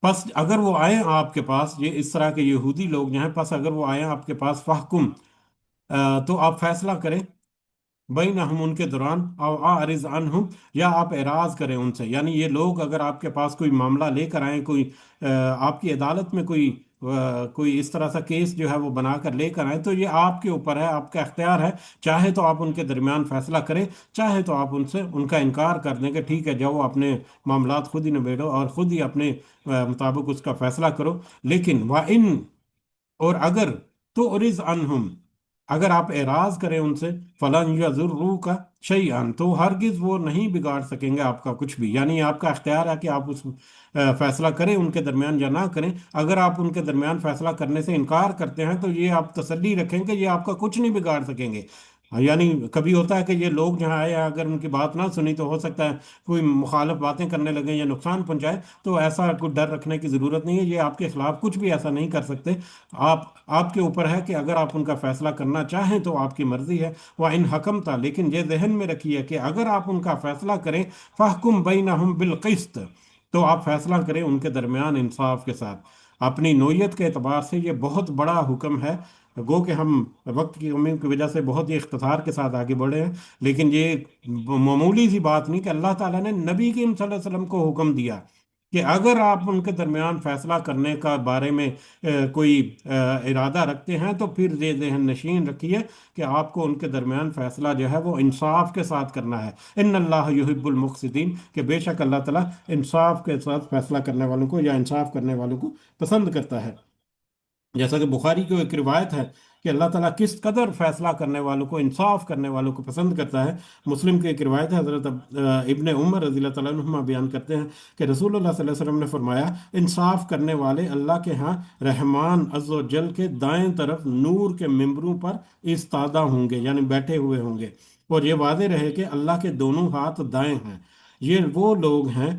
पस अगर वो आए आपके पास, ये इस तरह के यहूदी लोग जो हैं, पस अगर वो आए आपके पास, फ़हकुम, तो आप फैसला करें, बैन हम उनके दौरान, और आरिज अनहुम, या आप एराज करें उनसे। यानी ये लोग अगर आपके पास कोई मामला लेकर आए, कोई आपकी अदालत में कोई इस तरह सा केस जो है वो बनाकर लेकर आए, तो ये आपके ऊपर है, आपका इख्तियार है। चाहे तो आप उनके दरमियान फैसला करें, चाहे तो आप उनसे उनका इनकार कर दें कि ठीक है, जाओ अपने मामलात खुद ही निबेड़ो और खुद ही अपने मुताबिक उसका फैसला करो। लेकिन व इन, और अगर तो उरिज अनहुम, अगर आप एराज करें उनसे, फलन यजुर्रू का शैअन, तो हरगिज वो नहीं बिगाड़ सकेंगे आपका कुछ भी। यानी आपका इख्तियार है कि आप उस फैसला करें उनके दरमियान या ना करें। अगर आप उनके दरमियान फैसला करने से इनकार करते हैं, तो ये आप तसल्ली रखें कि ये आपका कुछ नहीं बिगाड़ सकेंगे। यानी कभी होता है कि ये लोग जहाँ आए, अगर उनकी बात ना सुनी, तो हो सकता है कोई मुखालफ बातें करने लगे या नुकसान पहुंचाए। तो ऐसा कोई डर रखने की ज़रूरत नहीं है, ये आपके खिलाफ कुछ भी ऐसा नहीं कर सकते। आपके ऊपर है कि अगर आप उनका फैसला करना चाहें तो आपकी मर्जी है। वह इन हकम था, लेकिन ये जहन में रखिए कि अगर आप उनका फैसला करें, फ़हकुम बैनहुम बिल क़िस्त, तो आप फैसला करें उनके दरमियान इंसाफ के साथ। अपनी नोयत के एतबार से ये बहुत बड़ा हुक्म है। गो कि हम वक्त की कमी की वजह से बहुत ही इख्तिसार के साथ आगे बढ़े हैं, लेकिन ये मामूली सी बात नहीं कि अल्लाह ताला ने नबी करीम सल्लल्लाहु अलैहि वसल्लम को हुक्म दिया کہ اگر آپ ان کے درمیان فیصلہ کرنے کا بارے میں کوئی ارادہ رکھتے ہیں تو پھر یہ ذہن نشین رکھیے کہ آپ کو ان کے درمیان فیصلہ جو ہے وہ انصاف کے ساتھ کرنا ہے۔ ان اللہ یحب المقسطین، کہ بے شک اللہ تعالیٰ انصاف کے ساتھ فیصلہ کرنے والوں کو یا انصاف کرنے والوں کو پسند کرتا ہے۔ جیسا کہ بخاری کی ایک روایت ہے کہ اللہ تعالیٰ کس قدر فیصلہ کرنے والوں کو، انصاف کرنے والوں کو پسند کرتا ہے۔ مسلم کی ایک روایت ہے، حضرت ابن عمر رضی اللہ تعالیٰ عنہما بیان کرتے ہیں کہ رسول اللہ صلی اللہ علیہ وسلم نے فرمایا، انصاف کرنے والے اللہ کے ہاں رحمان عز و جل کے دائیں طرف نور کے ممبروں پر ایستادہ ہوں گے، یعنی بیٹھے ہوئے ہوں گے، اور یہ واضح رہے کہ اللہ کے دونوں ہاتھ دائیں ہیں۔ یہ وہ لوگ ہیں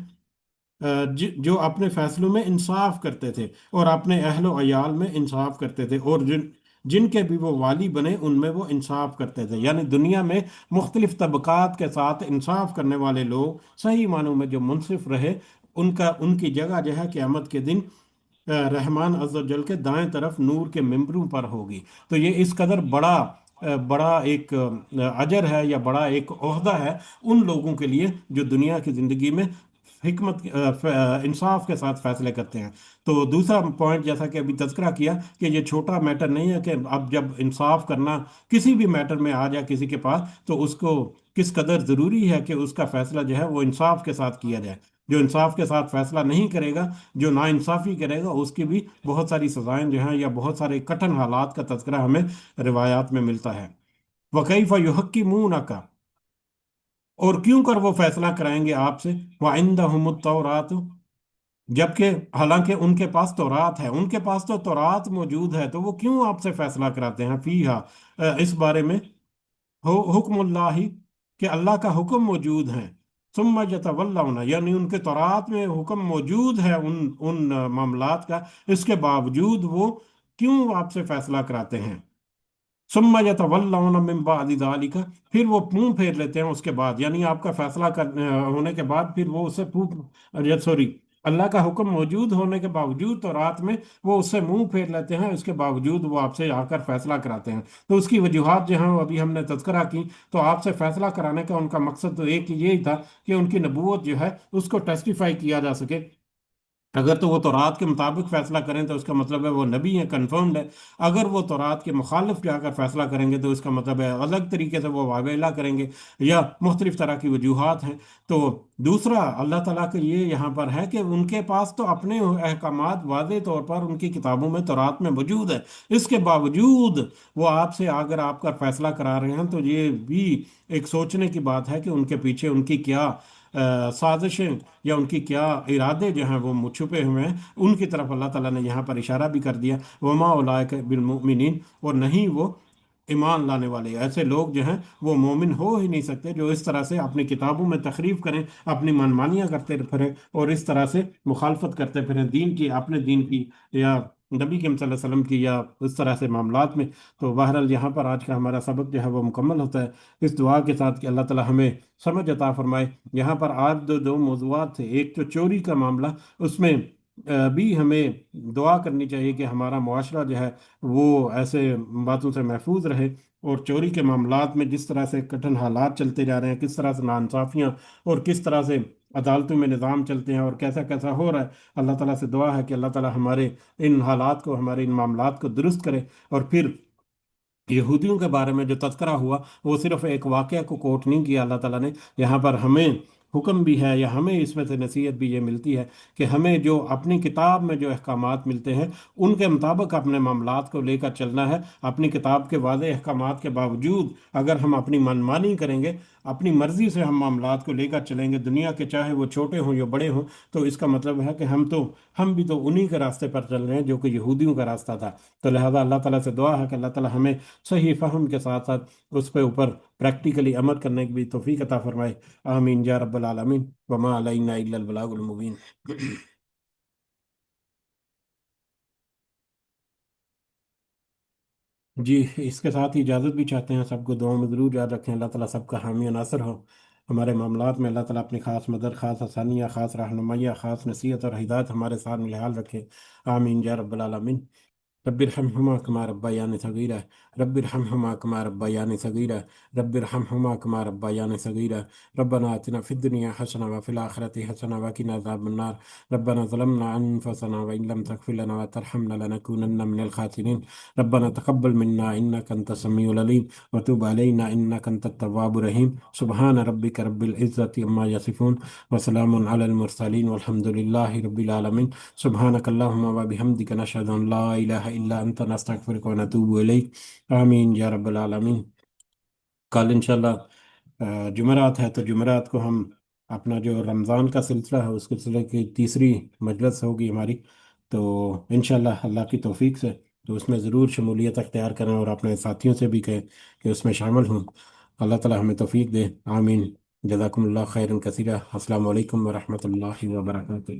جو اپنے فیصلوں میں انصاف کرتے تھے اور اپنے اہل و عیال میں انصاف کرتے تھے، اور جن جن کے بھی وہ والی بنے ان میں وہ انصاف کرتے تھے۔ یعنی دنیا میں مختلف طبقات کے ساتھ انصاف کرنے والے لوگ صحیح معنوں میں جو منصف رہے، ان کی جگہ جو ہے قیامت کے دن رحمان عز و جل کے دائیں طرف نور کے ممبروں پر ہوگی۔ تو یہ اس قدر بڑا ایک اجر ہے یا بڑا ایک عہدہ ہے ان لوگوں کے لیے جو دنیا کی زندگی میں حکمت انصاف کے ساتھ فیصلے کرتے ہیں۔ تو دوسرا پوائنٹ جیسا کہ ابھی تذکرہ کیا کہ یہ چھوٹا میٹر نہیں ہے کہ اب جب انصاف کرنا کسی بھی میٹر میں آ جائے کسی کے پاس تو اس کو کس قدر ضروری ہے کہ اس کا فیصلہ جو ہے وہ انصاف کے ساتھ کیا جائے۔ جو انصاف کے ساتھ فیصلہ نہیں کرے گا، جو نا انصافی کرے گا، اس کی بھی بہت ساری سزائیں جو ہیں یا بہت سارے کٹھن حالات کا تذکرہ ہمیں روایات میں ملتا ہے۔ وَكَيْفَ يُحَكِّمُونَكَ، اور کیوں کر وہ فیصلہ کرائیں گے آپ سے، وَعِندَهُمُ التَّوْرَاتُ، جبکہ حالانکہ ان کے پاس تورات ہے، ان کے پاس تو تورات موجود ہے، تو وہ کیوں آپ سے فیصلہ کراتے ہیں فیہا، اس بارے میں، حکم اللہ، کہ اللہ کا حکم موجود ہے، ثم یتولون، یعنی ان کے تورات میں حکم موجود ہے ان معاملات کا، اس کے باوجود وہ کیوں آپ سے فیصلہ کراتے ہیں؟ ثم یتولون من بعد ذلک، پھر وہ منہ پھیر لیتے ہیں اس کے بعد، یعنی آپ کا فیصلہ ہونے کے بعد پھر وہ اسے سوری، اللہ کا حکم موجود ہونے کے باوجود تو رات میں وہ اس سے منہ پھیر لیتے ہیں، اس کے باوجود وہ آپ سے آ کر فیصلہ کراتے ہیں۔ تو اس کی وجوہات جو ہیں وہ ابھی ہم نے تذکرہ کی، تو آپ سے فیصلہ کرانے کا ان کا مقصد تو ایک یہی تھا کہ ان کی نبوت جو ہے اس کو ٹیسٹیفائی کیا جا سکے۔ اگر تو وہ تورات کے مطابق فیصلہ کریں تو اس کا مطلب ہے وہ نبی ہیں، کنفرمڈ ہے۔ اگر وہ تورات کے مخالف جا کر فیصلہ کریں گے تو اس کا مطلب ہے الگ طریقے سے وہ واویلا کریں گے، یا مختلف طرح کی وجوہات ہیں۔ تو دوسرا اللہ تعالیٰ کے یہ یہاں پر ہے کہ ان کے پاس تو اپنے احکامات واضح طور پر ان کی کتابوں میں تورات میں موجود ہے، اس کے باوجود وہ آپ سے اگر آپ کا فیصلہ کرا رہے ہیں تو یہ بھی ایک سوچنے کی بات ہے کہ ان کے پیچھے ان کی کیا سازشیں یا ان کی کیا ارادے جو ہیں وہ چھپے ہوئے ہیں۔ ان کی طرف اللہ تعالیٰ نے یہاں پر اشارہ بھی کر دیا، وما اولئک بالمؤمنین، اور نہیں وہ ایمان لانے والے، ایسے لوگ جو ہیں وہ مومن ہو ہی نہیں سکتے جو اس طرح سے اپنی کتابوں میں تخریف کریں، اپنی منمانیاں کرتے پھریں اور اس طرح سے مخالفت کرتے پھریں دین کی، اپنے دین کی یا نبی کریم صلی اللہ علیہ وسلم کی، یا اس طرح سے معاملات میں۔ تو بہرحال یہاں پر آج کا ہمارا سبق جو ہے وہ مکمل ہوتا ہے، اس دعا کے ساتھ کہ اللہ تعالیٰ ہمیں سمجھ عطا فرمائے۔ یہاں پر آج دو موضوعات تھے، ایک تو چوری کا معاملہ، اس میں بھی ہمیں دعا کرنی چاہیے کہ ہمارا معاشرہ جو ہے وہ ایسے باتوں سے محفوظ رہے، اور چوری کے معاملات میں جس طرح سے کٹھن حالات چلتے جا رہے ہیں، کس طرح سے ناانصافیاں اور کس طرح سے عدالتوں میں نظام چلتے ہیں اور کیسا کیسا ہو رہا ہے، اللہ تعالیٰ سے دعا ہے کہ اللہ تعالیٰ ہمارے ان حالات کو، ہمارے ان معاملات کو درست کرے۔ اور پھر یہودیوں کے بارے میں جو تذکرہ ہوا وہ صرف ایک واقعہ کو کوٹ نہیں کیا اللہ تعالیٰ نے، یہاں پر ہمیں حکم بھی ہے یا ہمیں اس میں سے نصیحت بھی یہ ملتی ہے کہ ہمیں جو اپنی کتاب میں جو احکامات ملتے ہیں ان کے مطابق اپنے معاملات کو لے کر چلنا ہے۔ اپنی کتاب کے واضح احکامات کے باوجود اگر ہم اپنی منمانی کریں گے، اپنی مرضی سے ہم معاملات کو لے کر چلیں گے دنیا کے، چاہے وہ چھوٹے ہوں یا بڑے ہوں، تو اس کا مطلب ہے کہ ہم بھی تو انہی کے راستے پر چل رہے ہیں جو کہ یہودیوں کا راستہ تھا۔ تو لہذا اللہ تعالیٰ سے دعا ہے کہ اللہ تعالیٰ ہمیں صحیح فہم کے ساتھ ساتھ اس پہ اوپر پریکٹیکلی عمل کرنے کی بھی توفیق عطا فرمائے۔ آمین یا رب العالمین، وما علینا الا البلاغ المبین۔ جی، اس کے ساتھ ہی اجازت بھی چاہتے ہیں، سب کو دعاؤں میں ضرور یاد رکھیں، اللہ تعالیٰ سب کا حامی و ناصر ہو۔ ہمارے معاملات میں اللہ تعالیٰ اپنی خاص مدد، خاص آسانیاں، خاص رہنمائیاں، خاص نصیحت اور ہدایت ہمارے ساتھ ملحال رکھے۔ آمین یا رب العالمین۔ رب ارحمهما كما ربياني صغيرا. رب ارحمهما كما ربياني صغيرا. رب ارحمهما كما ربياني صغيرا. ربنا آتنا في الدنيا حسنة وفي الآخرة حسنة وقنا عذاب النار. ربنا ظلمنا أنفسنا وإن لم تغفر لنا وترحمنا لنكونن من الخاسرين. ربنا تقبل منا إنك أنت السميع العليم وتب علينا إنك أنت التواب الرحيم. سبحان ربك رب العزة عما يصفون وسلام على المرسلين والحمد لله رب العالمين. سبحانك اللهم وبحمدك نشهد أن لا إله إلا أنت نستغفرك ونتوب إليك. آمین یا رب العالمین. کل انشاءاللہ جمعرات ہے، تو جمعرات کو ہم اپنا جو رمضان کا سلسلہ ہے اس سلسلے کی تیسری مجلس ہوگی ہماری. تو انشاءاللہ اللہ کی توفیق سے تو اس میں ضرور شمولیت اختیار کریں اور اپنے ساتھیوں سے بھی کہیں کہ اس میں شامل ہوں. اللہ تعالی ہمیں توفیق دے. آمین. جزاکم اللہ خیرا کثیرہ. السلام علیکم ورحمۃ اللہ وبرکاتہ.